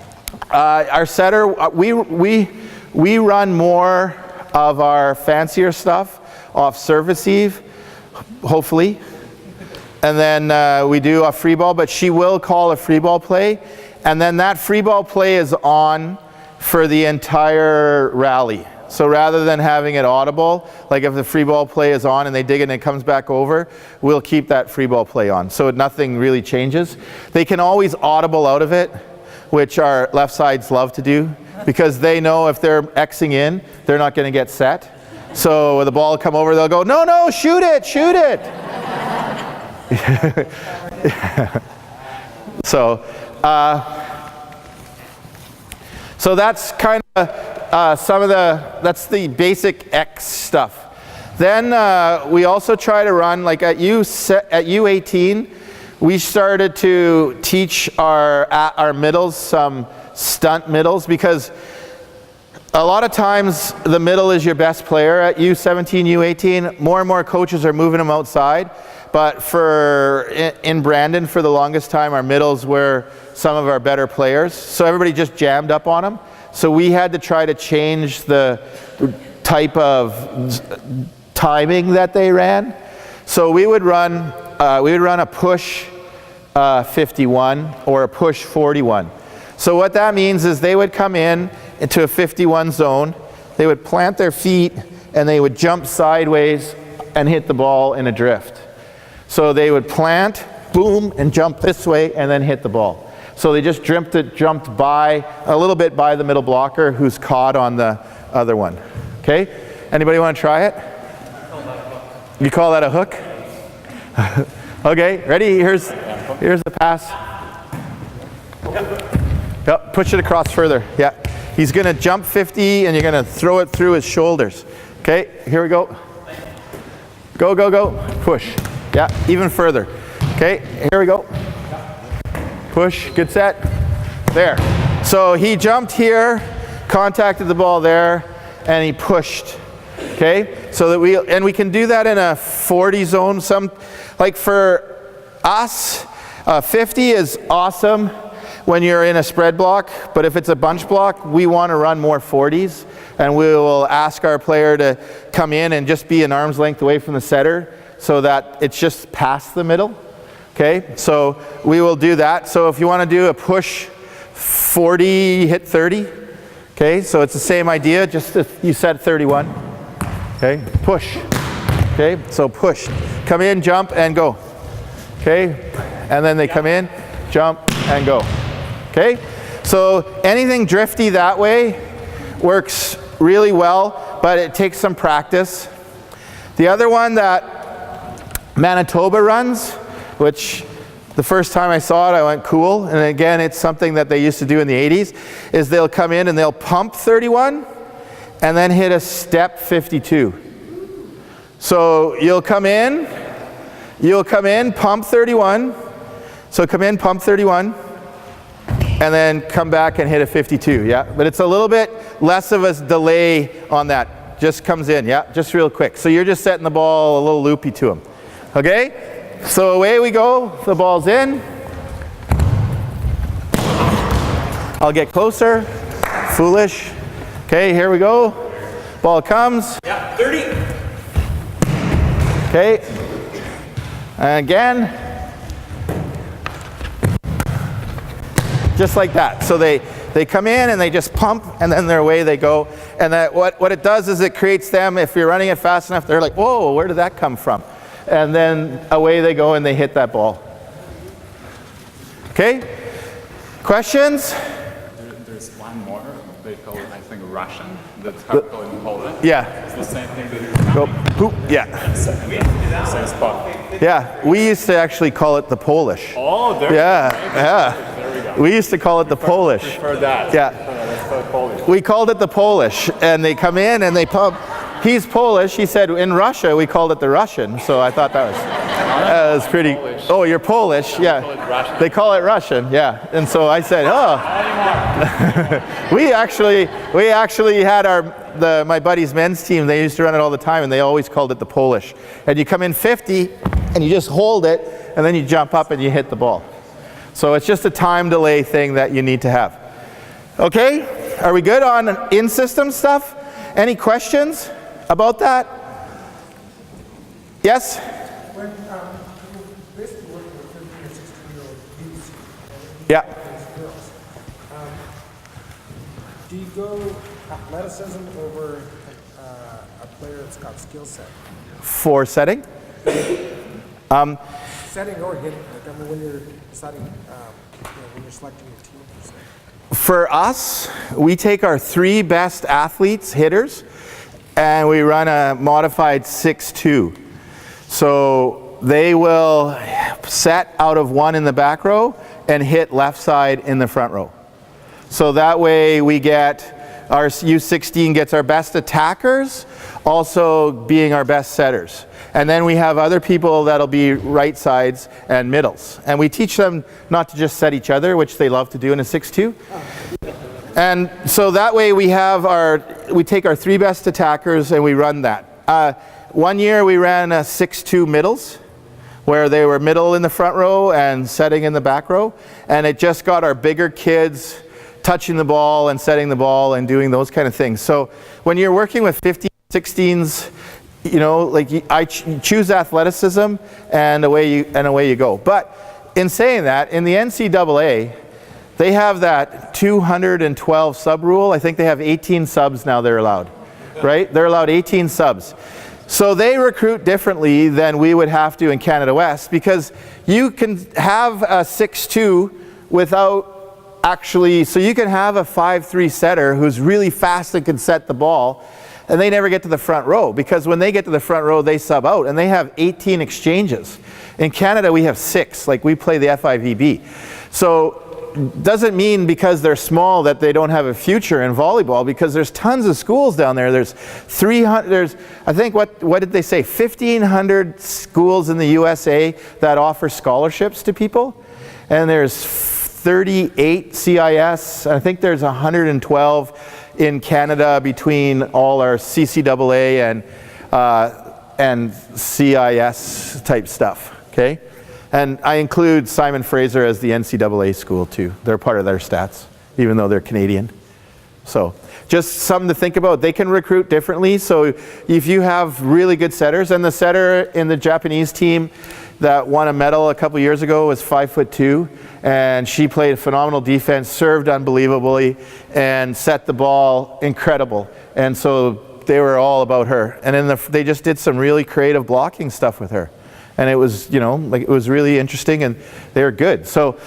Our setter, we run more of our fancier stuff off serve receive, hopefully. And then we do a free ball, but she will call a free ball play. And then that free ball play is on for the entire rally. So rather than having it audible, like if the free ball play is on and they dig it and it comes back over, we'll keep that free ball play on. So nothing really changes. They can always audible out of it which our left sides love to do, because they know if they're Xing in, they're not going to get set. So when the ball will come over, they'll go, no, no, shoot it, shoot it. So that's kind of that's the basic X stuff. Then we also try to run, like at U18, we started to teach our middles some stunt middles, because a lot of times the middle is your best player at U17, U18. More and more coaches are moving them outside. But in Brandon, for the longest time, our middles were some of our better players. So everybody just jammed up on them. So we had to try to change the type of timing that they ran. So we would run a push 51 or a push 41. So what that means is they would come into a 51 zone, they would plant their feet, and they would jump sideways and hit the ball in a drift. So they would plant, boom, and jump this way, and then hit the ball. So they just jumped by, a little bit by the middle blocker who's caught on the other one. Okay? Anybody want to try it? You call that a hook? Okay, ready? Here's the pass. Yep, push it across further. Yeah. He's going to jump 50, and you're going to throw it through his shoulders. Okay, here we go. Go, go, go. Push. Yeah, even further. Okay, here we go. Push, good set. There. So he jumped here, contacted the ball there, and he pushed. Okay, so that we can do that in a 40 zone. Like for us, 50 is awesome when you're in a spread block, but if it's a bunch block, we want to run more 40s, and we will ask our player to come in and just be an arm's length away from the setter so that it's just past the middle. Okay, so we will do that. So if you want to do a push 40, hit 30. Okay, so it's the same idea, just if you set 31. Okay, push. Okay, so push. Come in, jump, and go. Okay, and then they come in, jump, and go. Okay, so anything drifty that way works really well, but it takes some practice. The other one that Manitoba runs, which the first time I saw it I went cool, and again it's something that they used to do in the 80s, is they'll come in and they'll pump 31 and then hit a step 52. So you'll come in, pump 31, so come in, pump 31, and then come back and hit a 52, yeah? But it's a little bit less of a delay on that. Just comes in, yeah? Just real quick. So you're just setting the ball a little loopy to him. Okay? So away we go. The ball's in. I'll get closer. Foolish. Okay, here we go. Ball comes.
Yeah, 30.
Okay. And again. Just like that. So they come in and they just pump, and then their way they go. And that what it does is it creates them, if you're running it fast enough, they're like, whoa, where did that come from? And then away they go and they hit that ball. Okay? Questions?
There's one more. They call it, I think, Russian. That's how we call it in Poland.
Yeah.
It's the same thing that you
Go. Poop. Yeah.
same spot.
Yeah. We used to actually call it the Polish.
Oh, there.
Yeah. Yeah.
There we go.
We used to call it the Polish.
For that.
Yeah.
That's called Polish.
We called it the Polish, and they come in and they pump. He's Polish. He said in Russia we called it the Russian. So I thought that was pretty.
Polish.
Oh, you're Polish. Yeah.
Russian.
They call it Russian. Yeah. And so I said, oh. we actually had my buddy's men's team. They used to run it all the time, and they always called it the Polish. And you come in 50, and you just hold it, and then you jump up and you hit the ball. So it's just a time delay thing that you need to have. Okay, are we good on in-system stuff? Any questions about that? Yes?
When you basically work with 15 or 16-year-old youths,
Yeah.
girls, do you go athleticism over a player that's got skill set?
For setting?
Setting or hitting, like, I mean, when you're deciding when you're selecting your team? Per se?
For us, we take our 3 best athletes, hitters, and we run a modified 6-2. So they will set out of 1 in the back row and hit left side in the front row. So that way we get, our U16 gets our best attackers, also being our best setters. And then we have other people that'll be right sides and middles. And we teach them not to just set each other, which they love to do in a 6-2. And so that way we take our 3 best attackers and we run that. One year we ran a 6-2 middles, where they were middle in the front row and setting in the back row. And it just got our bigger kids touching the ball and setting the ball and doing those kind of things. So when you're working with 15, 16s, you know, like I choose athleticism and away you go. But in saying that, in the NCAA, they have that 212 sub rule. I think they have 18 subs now they're allowed, right? They're allowed 18 subs. So they recruit differently than we would have to in Canada West, because you can have a 6-2 without actually, so you can have a 5-3 setter who's really fast and can set the ball, and they never get to the front row, because when they get to the front row they sub out and they have 18 exchanges. In Canada we have 6, like we play the FIVB. So doesn't mean because they're small that they don't have a future in volleyball, because there's tons of schools down there. There's 300, there's, I think, what did they say, 1,500 schools in the USA that offer scholarships to people, and there's 38 CIS. I think there's 112 in Canada between all our CCAA and CIS type stuff, okay? And I include Simon Fraser as the NCAA school too. They're part of their stats, even though they're Canadian. So just something to think about. They can recruit differently. So if you have really good setters, and the setter in the Japanese team that won a medal a couple years ago was 5'2", and she played phenomenal defense, served unbelievably, and set the ball incredible. And so they were all about her. And then they just did some really creative blocking stuff with her. And it was, you know, like it was really interesting, and they were good. So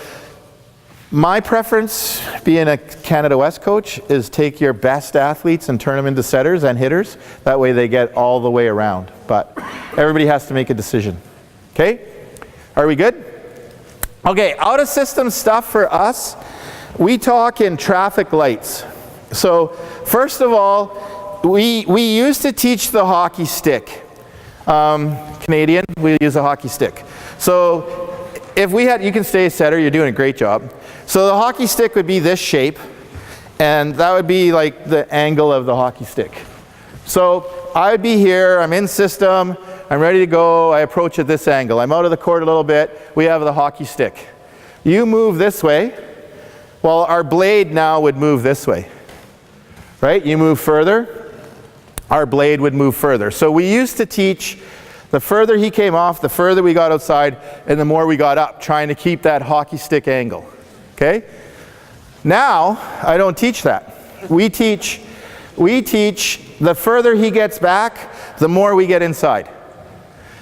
my preference, being a Canada West coach, is take your best athletes and turn them into setters and hitters. That way they get all the way around. But everybody has to make a decision. Okay? Are we good? Okay, out of system stuff for us, we talk in traffic lights. So first of all, we used to teach the hockey stick. Canadian, we use a hockey stick. So if we had, you can stay a setter, you're doing a great job. So the hockey stick would be this shape, and that would be like the angle of the hockey stick. So I would be here, I'm in system, I'm ready to go, I approach at this angle. I'm out of the court a little bit, we have the hockey stick. You move this way, well, our blade now would move this way. Right? You move further, our blade would move further. So we used to teach, the further he came off, the further we got outside, and the more we got up, trying to keep that hockey stick angle. Okay? Now, I don't teach that. We teach the further he gets back, the more we get inside.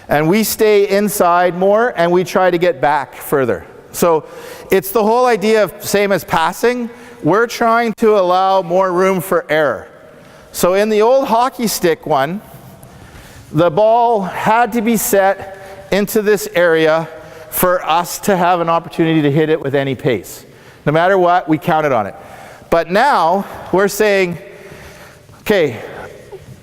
And we stay inside more, and we try to get back further. So it's the whole idea of, same as passing, we're trying to allow more room for error. So in the old hockey stick one, the ball had to be set into this area for us to have an opportunity to hit it with any pace. No matter what, we counted on it. But now we're saying, okay,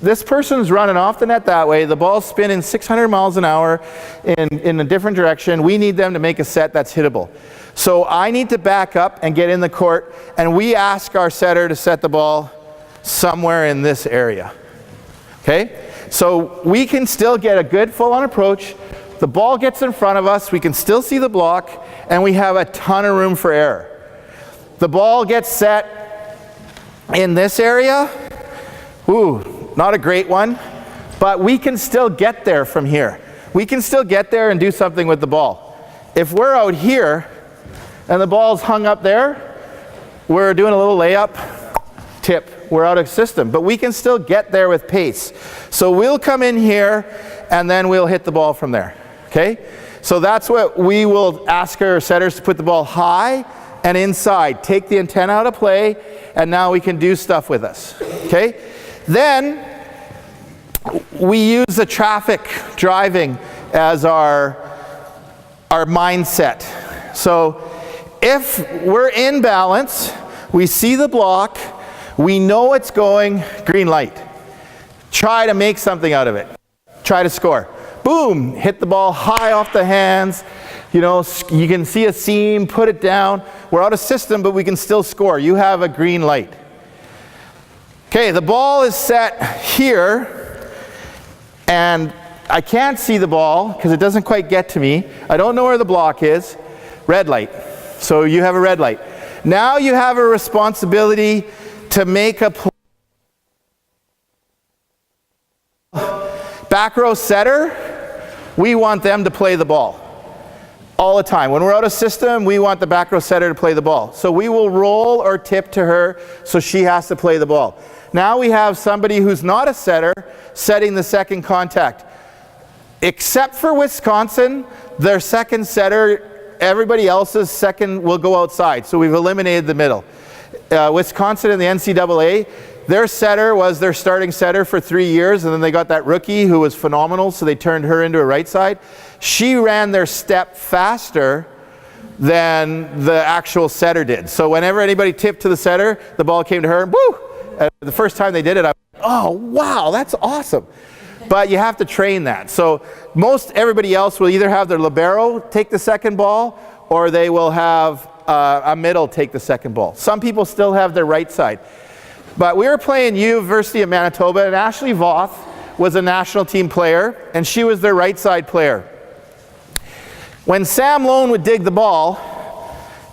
this person's running off the net that way, the ball's spinning 600 miles an hour in a different direction, we need them to make a set that's hittable. So I need to back up and get in the court, and we ask our setter to set the ball somewhere in this area. Okay? So we can still get a good full-on approach, the ball gets in front of us, we can still see the block, and we have a ton of room for error. The ball gets set in this area, ooh, not a great one, but we can still get there from here. We can still get there and do something with the ball. If we're out here, and the ball's hung up there, we're doing a little layup, tip, we're out of system, but we can still get there with pace. So we'll come in here and then we'll hit the ball from there, okay? So that's what we will ask our setters to put the ball high and inside. Take the antenna out of play, and now we can do stuff with us. Okay? Then we use the traffic driving as our mindset. So if we're in balance, we see the block, we know it's going, green light. Try to make something out of it. Try to score. Boom, hit the ball high off the hands. You know, you can see a seam, put it down. We're out of system, but we can still score. You have a green light. Okay, the ball is set here, and I can't see the ball because it doesn't quite get to me. I don't know where the block is. Red light. So you have a red light. Now you have a responsibility to make a play. Back row setter, we want them to play the ball all the time. When we're out of system, we want the back row setter to play the ball. So we will roll or tip to her, so she has to play the ball. Now we have somebody who's not a setter setting the second contact. Except for Wisconsin, their second setter, everybody else's second will go outside. So we've eliminated the middle. Wisconsin in the NCAA, their setter was their starting setter for 3 years, and then they got that rookie who was phenomenal, so they turned her into a right side. She ran their step faster than the actual setter did. So whenever anybody tipped to the setter, the ball came to her, and woo! The first time they did it, I went, oh, wow, that's awesome. But you have to train that. So everybody else will either have their libero take the second ball, or they will have a middle take the second ball. Some people still have their right side. But we were playing University of Manitoba, and Ashley Voth was a national team player, and she was their right side player. When Sam Lone would dig the ball,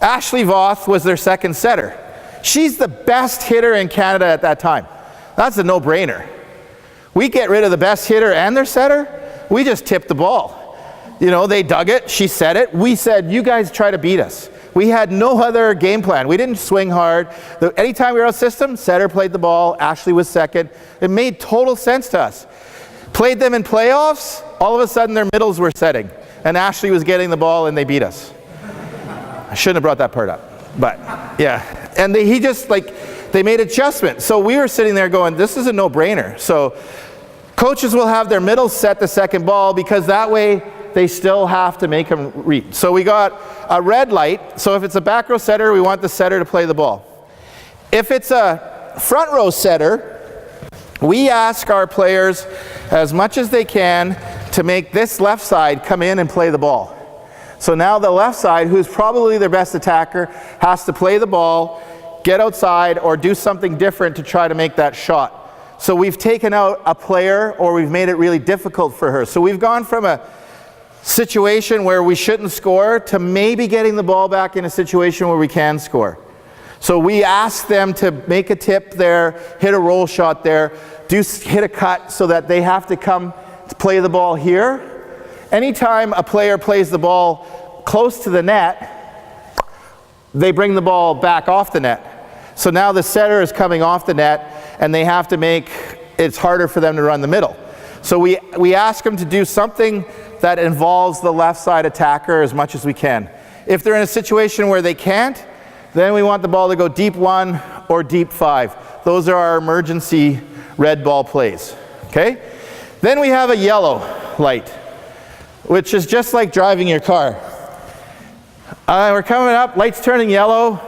Ashley Voth was their second setter. She's the best hitter in Canada at that time. That's a no-brainer. We get rid of the best hitter and their setter, we just tip the ball. You know, they dug it, she set it, we said, you guys try to beat us. We had no other game plan. We didn't swing hard. Anytime we were out of system, setter played the ball, Ashley was second. It made total sense to us. Played them in playoffs, all of a sudden their middles were setting, and Ashley was getting the ball and they beat us. I shouldn't have brought that part up, but yeah. And they made adjustments. So we were sitting there going, this is a no-brainer. So coaches will have their middles set the second ball, because that way they still have to make them read. So we got a red light. So if it's a back row setter, we want the setter to play the ball. If it's a front row setter, we ask our players as much as they can to make this left side come in and play the ball. So now the left side, who's probably their best attacker, has to play the ball, get outside, or do something different to try to make that shot. So we've taken out a player, or we've made it really difficult for her. So we've gone from a situation where we shouldn't score to maybe getting the ball back in a situation where we can score. So we ask them to make a tip there, hit a roll shot there, hit a cut so that they have to come to play the ball here. Anytime a player plays the ball close to the net, they bring the ball back off the net. So now the setter is coming off the net, and they have to make it's harder for them to run the middle. So we ask them to do something that involves the left side attacker as much as we can. If they're in a situation where they can't, then we want the ball to go deep 1 or deep 5. Those are our emergency red ball plays. Okay? Then we have a yellow light, which is just like driving your car. We're coming up, light's turning yellow.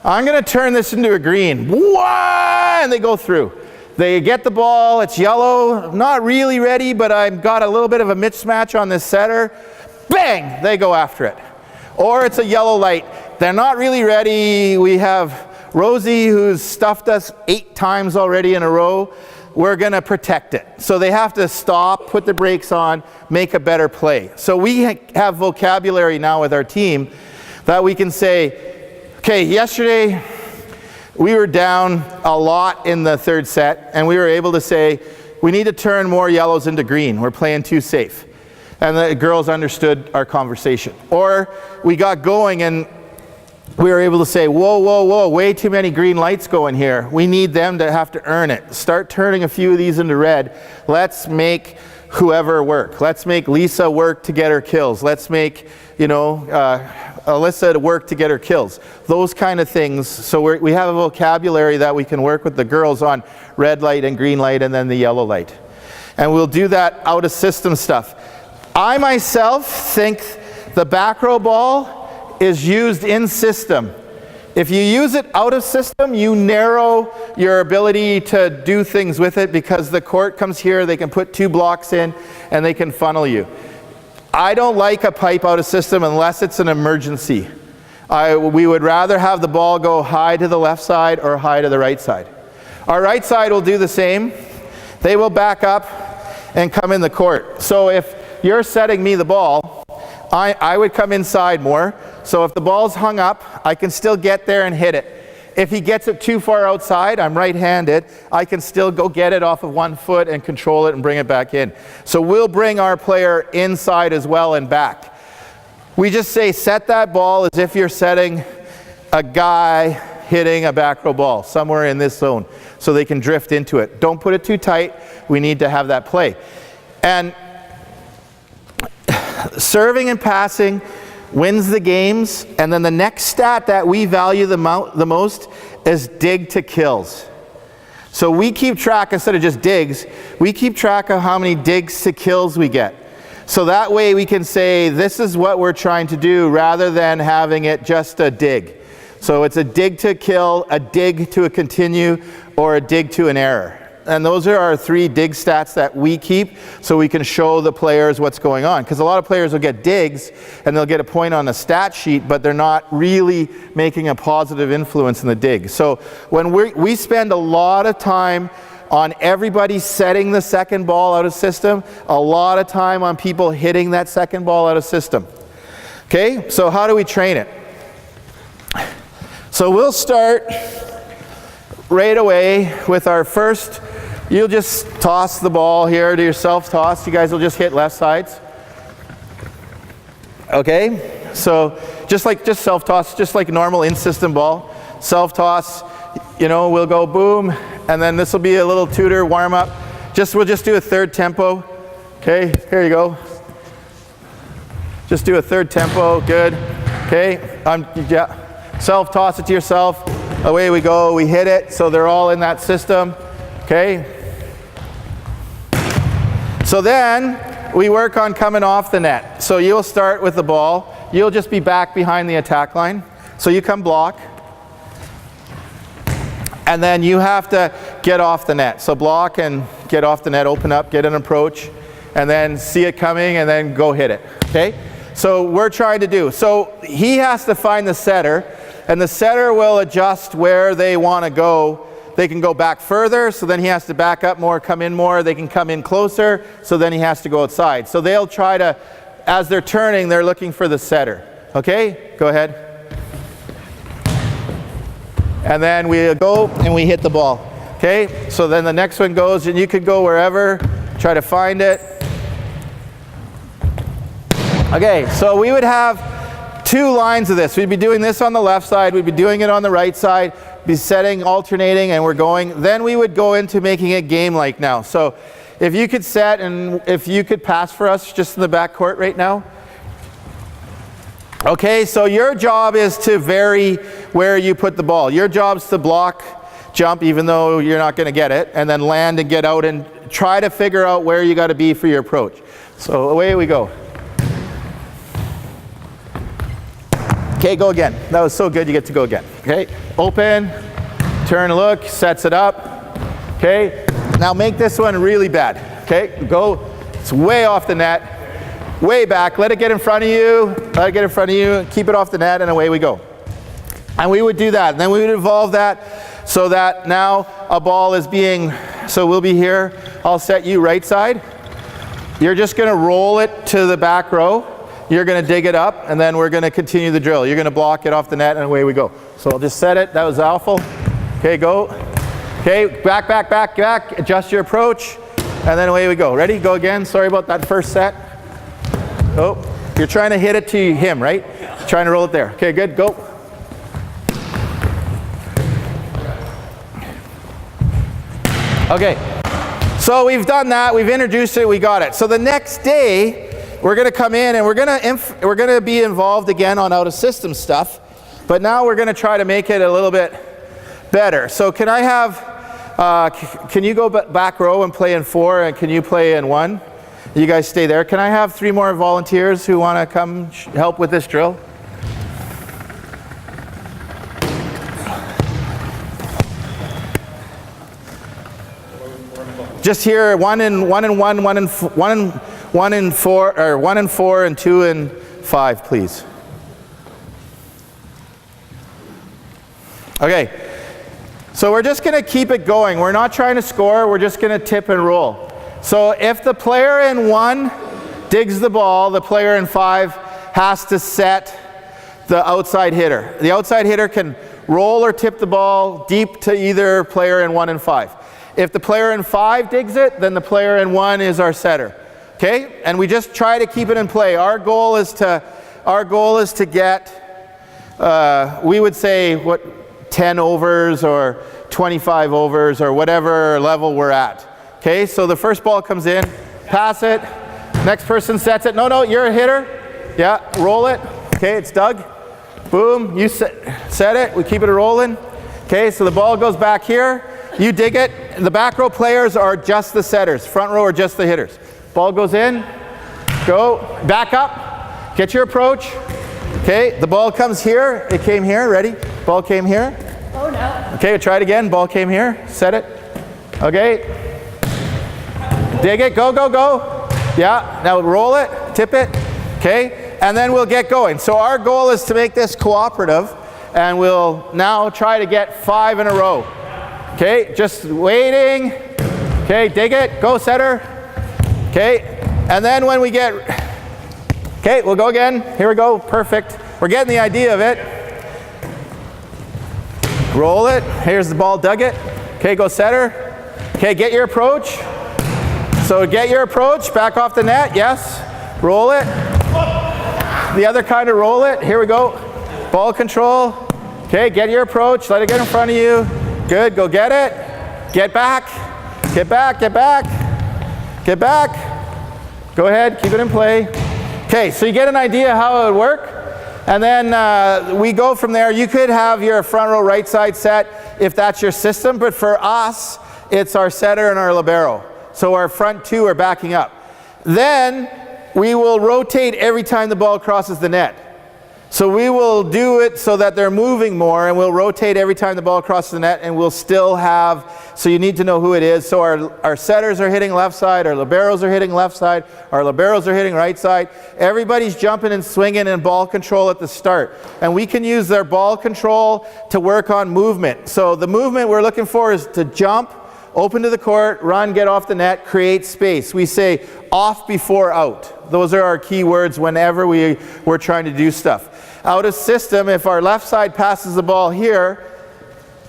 I'm going to turn this into a green. And they go through. They get the ball, it's yellow, not really ready, but I've got a little bit of a mismatch on this setter. Bang! They go after it. Or it's a yellow light. They're not really ready. We have Rosie, who's stuffed us 8 times already in a row. We're going to protect it. So they have to stop, put the brakes on, make a better play. So we have vocabulary now with our team that we can say, okay, yesterday we were down a lot in the third set, and we were able to say, we need to turn more yellows into green. We're playing too safe. And the girls understood our conversation. Or we got going and we were able to say, whoa, whoa, whoa, way too many green lights going here. We need them to have to earn it. Start turning a few of these into red. Let's make whoever work. Let's make Lisa work to get her kills. Let's make, you know, Alyssa work to get her kills. Those kind of things. So we have a vocabulary that we can work with the girls on red light and green light and then the yellow light. And we'll do that out of system stuff. I myself think the back row ball is used in system. If you use it out of system, you narrow your ability to do things with it because the court comes here, they can put 2 blocks in, and they can funnel you. I don't like a pipe out of system unless it's an emergency. We would rather have the ball go high to the left side or high to the right side. Our right side will do the same. They will back up and come in the court. So if you're setting me the ball, I would come inside more. So if the ball's hung up, I can still get there and hit it. If he gets it too far outside, I'm right-handed, I can still go get it off of 1 foot and control it and bring it back in. So we'll bring our player inside as well and back. We just say set that ball as if you're setting a guy hitting a back row ball somewhere in this zone so they can drift into it. Don't put it too tight. We need to have that play. And serving and passing wins the games, and then the next stat that we value the most is dig to kills. So we keep track, instead of just digs, we keep track of how many digs to kills we get. So that way we can say this is what we're trying to do rather than having it just a dig. So it's a dig to kill, a dig to a continue, or a dig to an error. And those are our 3 dig stats that we keep so we can show the players what's going on. Because a lot of players will get digs and they'll get a point on a stat sheet, but they're not really making a positive influence in the dig. So when we spend a lot of time on everybody setting the second ball out of system, a lot of time on people hitting that second ball out of system. Okay, so how do we train it? So we'll start right away with our first. You'll just toss the ball here to your self-toss. You guys will just hit left sides. Okay? So just self-toss, just like a normal in-system ball. Self-toss, you know, we'll go boom, and then this will be a little tutor warm-up. We'll just do a 3rd tempo. Okay, here you go. Just do a 3rd tempo, good. Okay, yeah. Self-toss it to yourself. Away we go, we hit it, so they're all in that system. Okay? So then we work on coming off the net. So you'll start with the ball. You'll just be back behind the attack line. So you come block. And then you have to get off the net. So block and get off the net, open up, get an approach, and then see it coming and then go hit it. Okay? So we're trying to do. So he has to find the setter, and the setter will adjust where they want to go. They can go back further, so then he has to back up more, come in more. They can come in closer, so then he has to go outside. So they'll try to, as they're turning, they're looking for the setter. Okay? Go ahead. And then we go and we hit the ball. Okay? So then the next one goes, and you could go wherever, try to find it. Okay, so we would have 2 lines of this. We'd be doing this on the left side, we'd be doing it on the right side, be setting, alternating, and we're going. Then we would go into making it game-like now. So if you could set and if you could pass for us just in the back court right now. Okay, so your job is to vary where you put the ball. Your job is to block, jump, even though you're not going to get it, and then land and get out and try to figure out where you got to be for your approach. So away we go. Okay, go again. That was so good, you get to go again. Okay, open, turn, look, sets it up. Okay, now make this one really bad. Okay, go, it's way off the net, way back, let it get in front of you, let it get in front of you, keep it off the net, and away we go. And we would do that, and then we would evolve that so that now a ball is being, so we'll be here, I'll set you right side. You're just gonna roll it to the back row. You're going to dig it up, and then we're going to continue the drill. You're going to block it off the net, and away we go. So I'll just set it. That was awful. Okay, go. Okay, back, back, back, back. Adjust your approach, and then away we go. Ready? Go again. Sorry about that first set. Oh, you're trying to hit it to him, right? Trying to roll it there. Okay, good. Go. Okay. So we've done that, we've introduced it, we got it. So the next day, we're going to come in and we're going to be involved again on out of system stuff, but now we're going to try to make it a little bit better. So can I have, can you go back row and play in 4, and can you play in 1? You guys stay there. Can I have 3 more volunteers who want to come help with this drill? Just here, 1 and 1, 1 and 4, or 1 and 4, and 2 and 5, please. Okay, so we're just going to keep it going. We're not trying to score. We're just going to tip and roll. So if the player in 1 digs the ball, the player in 5 has to set the outside hitter. The outside hitter can roll or tip the ball deep to either player in 1 and 5. If the player in 5 digs it, then the player in 1 is our setter. Okay? And we just try to keep it in play. Our goal is to get, we would say, 10 overs or 25 overs or whatever level we're at. Okay? So the first ball comes in, pass it, next person sets it. No, you're a hitter. Yeah, roll it. Okay, it's dug. Boom, you set it. We keep it rolling. Okay, so the ball goes back here. You dig it. The back row players are just the setters. Front row are just the hitters. Ball goes in. Go. Back up. Get your approach. Okay, the ball comes here. It came here. Ready? Ball came here.
Oh no.
Okay, try it again. Ball came here. Set it. Okay. Dig it. Go, go, go. Yeah. Now roll it. Tip it. Okay. And then we'll get going. So our goal is to make this cooperative. And we'll now try to get 5 in a row. Okay, just waiting. Okay, dig it, go setter. Okay, and then when we get, okay, we'll go again. Here we go, perfect. We're getting the idea of it. Roll it, here's the ball, dug it. Okay, go setter. Okay, get your approach. So get your approach, back off the net, yes. Roll it. The other kind of roll it, here we go. Ball control. Okay, get your approach, let it get in front of you. Good, go get it. Get back. Get back, get back. Get back. Go ahead, keep it in play. Okay, so you get an idea how it would work. And then we go from there. You could have your front row right side set if that's your system, but for us, it's our setter and our libero. So our front 2 are backing up. Then we will rotate every time the ball crosses the net. So we will do it so that they're moving more, and we'll rotate every time the ball crosses the net, and we'll still have, so you need to know who it is. So our setters are hitting left side, our liberos are hitting left side, our liberos are hitting right side. Everybody's jumping and swinging and ball control at the start. And we can use their ball control to work on movement. So the movement we're looking for is to jump, open to the court, run, get off the net, create space. We say off before out. Those are our key words whenever we're trying to do stuff. Out of system, if our left side passes the ball here,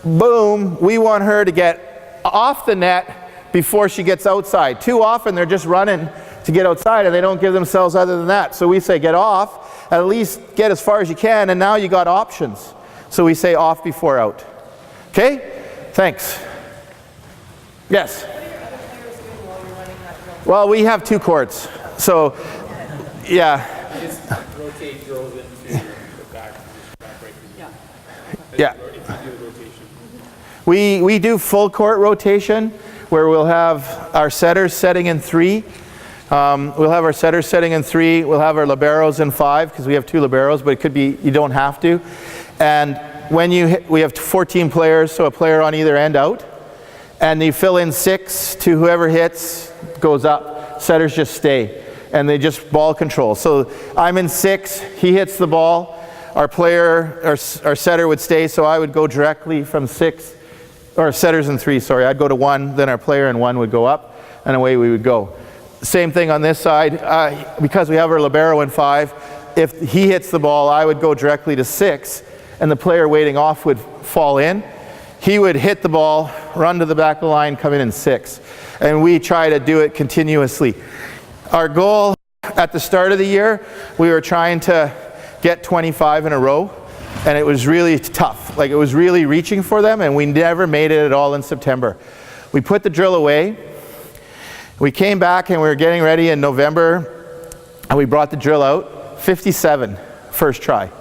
boom, we want her to get off the net before she gets outside. Too often they're just running to get outside and they don't give themselves other than that. So we say get off, at least get as far as you can, and now you got options. So we say off before out. Okay? Thanks. Yes?
What are your other players doing while you're running that drill?
Well, we have 2 courts. So, yeah.
Just rotate girls into the back right.
Yeah.
If you do the rotation.
We do full court rotation where we'll have our setters setting in 3. We'll have our setters setting in 3. We'll have our liberos in 5 because we have 2 liberos, but it could be, you don't have to. And when you hit, we have 14 players, so a player on either end out. And you fill in 6 to whoever hits goes up. Setters just stay. And they just ball control. So I'm in 6, he hits the ball. Our player, our setter would stay, so I would go directly from 6, or setters in 3, sorry. I'd go to 1, then our player in 1 would go up, and away we would go. Same thing on this side. Because we have our libero in 5, if he hits the ball, I would go directly to 6, and the player waiting off would fall in. He would hit the ball, run to the back of the line, come in 6. And we try to do it continuously. Our goal at the start of the year, we were trying to get 25 in a row, and it was really tough. Like, it was really reaching for them, and we never made it at all in September. We put the drill away, We came back and we were getting ready in November, and we brought the drill out, 57 first try.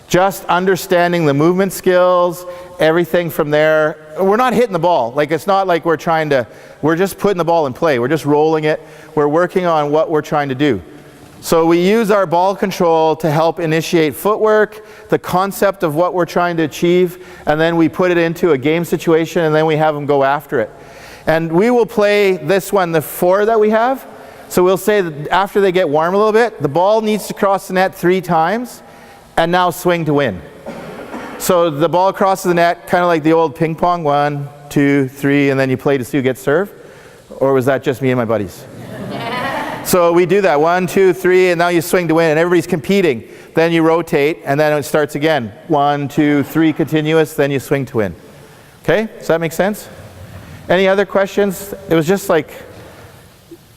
Just understanding the movement skills, everything from there. We're not hitting the ball. Like, it's not like we're just putting the ball in play. We're just rolling it. We're working on what we're trying to do. So we use our ball control to help initiate footwork, the concept of what we're trying to achieve, and then we put it into a game situation, and then we have them go after it. And we will play this one, the 4 that we have. So we'll say that after they get warm a little bit, the ball needs to cross the net 3 times, and now swing to win. So the ball crosses the net, kind of like the old ping pong, 1, 2, 3, and then you play to see who gets served? Or was that just me and my buddies? So we do that, 1, 2, 3, and now you swing to win, and everybody's competing. Then you rotate, and then it starts again. 1, 2, 3 continuous, then you swing to win. Okay, does that make sense? Any other questions? It was just like,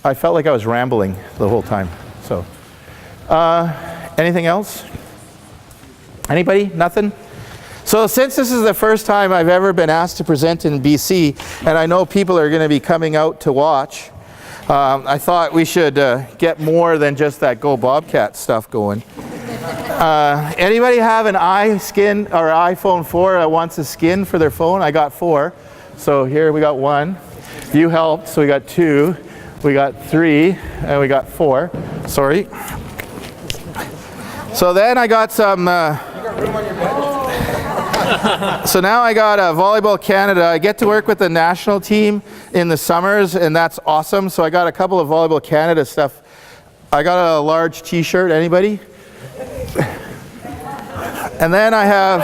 I felt like I was rambling the whole time. So, anything else? Anybody? Nothing? So since this is the first time I've ever been asked to present in BC, and I know people are going to be coming out to watch, I thought we should get more than just that Go Bobcat stuff going. Anybody have an iSkin or iPhone 4 that wants a skin for their phone? I got 4. So here we got 1. You helped, so we got 2. We got 3, and we got 4. Sorry. So then I got some... So now I got Volleyball Canada. I get to work with the national team in the summers, and that's awesome. So I got a couple of Volleyball Canada stuff. I got a large t-shirt. Anybody? And then I have...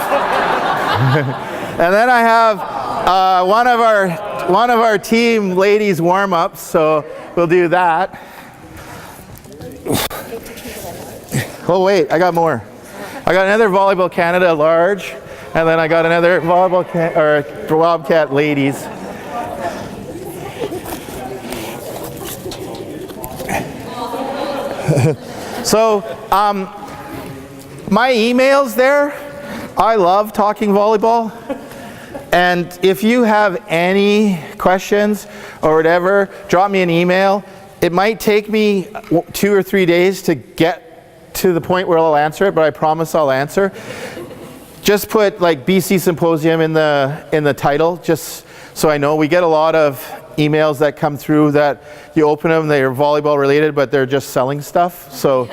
and then I have one of our team ladies warm-ups, so we'll do that. Oh wait, I got more. I got another Volleyball Canada large, and then I got another Bobcat ladies. So, my email's there. I love talking volleyball. And if you have any questions or whatever, drop me an email. It might take me 2 or 3 days to get to the point where I'll answer it, but I promise I'll answer. Just put like BC Symposium in the title, just so I know. We get a lot of emails that come through that you open them, they're volleyball related, but they're just selling stuff. So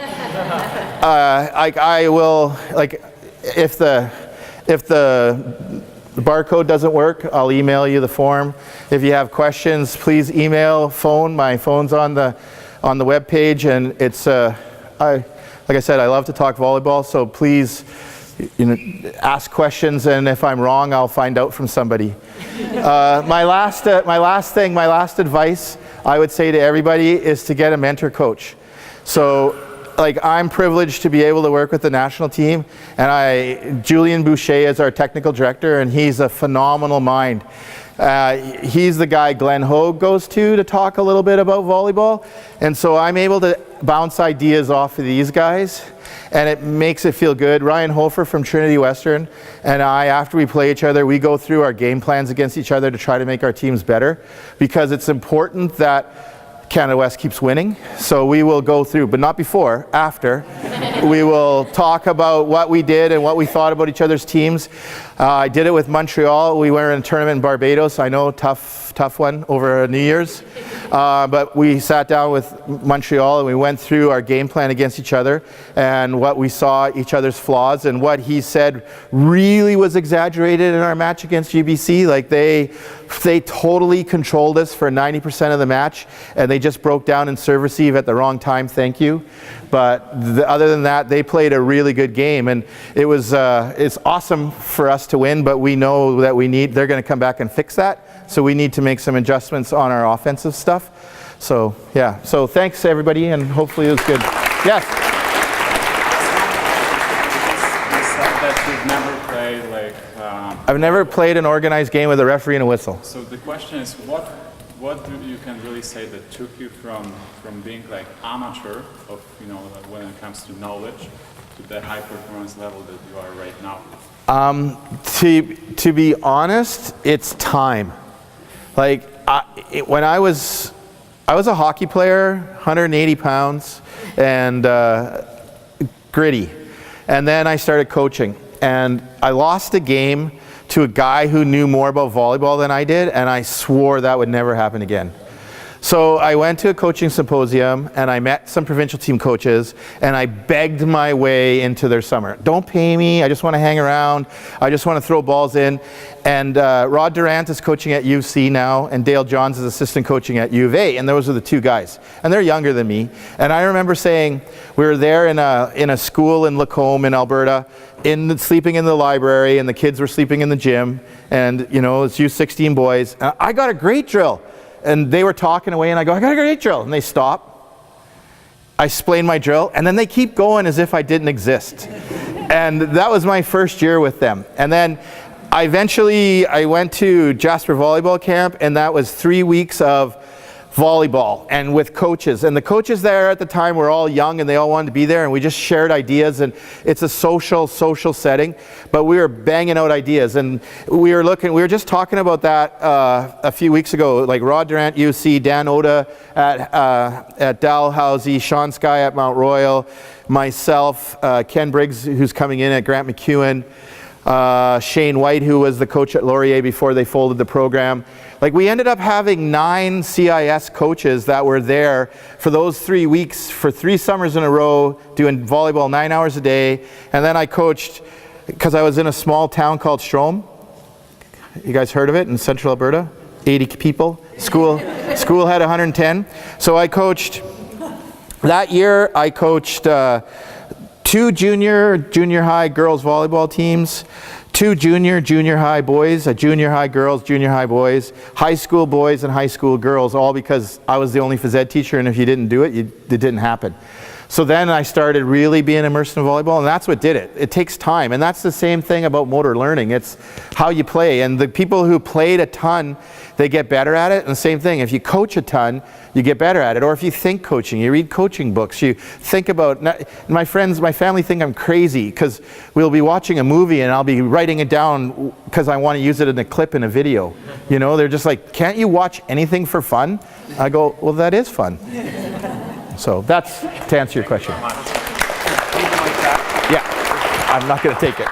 I will, like, if the barcode doesn't work, I'll email you the form. If you have questions, please email, phone. My phone's on the web page, and it's like I said, I love to talk volleyball, so please, ask questions, and if I'm wrong, I'll find out from somebody. My last advice I would say to everybody is to get a mentor coach. So, like, I'm privileged to be able to work with the national team, and Julian Boucher is our technical director, and he's a phenomenal mind. He's the guy Glenn Hogue goes to talk a little bit about volleyball, and so I'm able to bounce ideas off of these guys, and it makes it feel good. Ryan Hofer from Trinity Western and I, after we play each other, we go through our game plans against each other to try to make our teams better, because it's important that Canada West keeps winning. So we will go through, but not before, after. We will talk about what we did and what we thought about each other's teams. I did it with Montreal. We were in a tournament in Barbados. I know, tough one over New Year's. But we sat down with Montreal and we went through our game plan against each other and what we saw each other's flaws, and what he said really was exaggerated in our match against UBC. Like, they totally controlled us for 90% of the match, and they just broke down in serve receive at the wrong time. Thank you. But other than that, they played a really good game, and it's awesome for us to win, but we know that they're going to come back and fix that. So we need to make some adjustments on our offensive stuff. So yeah, so thanks everybody, and hopefully it was good. Yes?
You said that you've never played like...
I've never played an organized game with a referee and a whistle.
So the question is, what do you can really say that took you from being like amateur of, when it comes to knowledge, to the high performance level that you are right now?
To be honest, it's time. Like, when I was I was a hockey player, 180 pounds, and gritty. And then I started coaching, and I lost a game to a guy who knew more about volleyball than I did, and I swore that would never happen again. So I went to a coaching symposium, and I met some provincial team coaches, and I begged my way into their summer. Don't pay me, I just want to hang around, I just want to throw balls in. And Rod Durant is coaching at U of C now, and Dale Johns is assistant coaching at U of A, and those are the two guys. And they're younger than me. And I remember saying, we were there in a school in Lacombe in Alberta, sleeping in the library, and the kids were sleeping in the gym, and you know, it's U16 boys. I got a great drill. And they were talking away, and I go, I got a great drill. And they stop. I explain my drill, and then they keep going as if I didn't exist. And that was my first year with them. And then I went to Jasper Volleyball Camp, and that was 3 weeks of volleyball and with coaches. And the coaches there at the time were all young, and they all wanted to be there, and we just shared ideas, and it's a social setting, but we were banging out ideas. And we were just talking about that a few weeks ago, like Rod Durant, UC, Dan Oda at Dalhousie, Sean Skye at Mount Royal, myself, Ken Briggs, who's coming in at Grant McEwen, Shane White, who was the coach at Laurier before they folded the program. Like, we ended up having 9 CIS coaches that were there for those 3 weeks, for 3 summers in a row, doing volleyball 9 hours a day. And then I coached, because I was in a small town called Strome. You guys heard of it, in central Alberta? 80 people. School had 110. So I coached, that year I coached 2 junior high girls volleyball teams, 2 junior high boys, junior high girls, junior high boys, high school boys and high school girls, all because I was the only phys ed teacher, and if you didn't do it, it didn't happen. So then I started really being immersed in volleyball, and that's what did it. It takes time, and that's the same thing about motor learning. It's how you play, and the people who played a ton, they get better at it. And the same thing, if you coach a ton, you get better at it. Or if you think coaching, you read coaching books, you think about, my family think I'm crazy because we'll be watching a movie and I'll be writing it down because I want to use it in a clip in a video. You know, they're just like, can't you watch anything for fun? I go, well, that is fun. So that's to answer your question. Yeah, I'm not going to take it.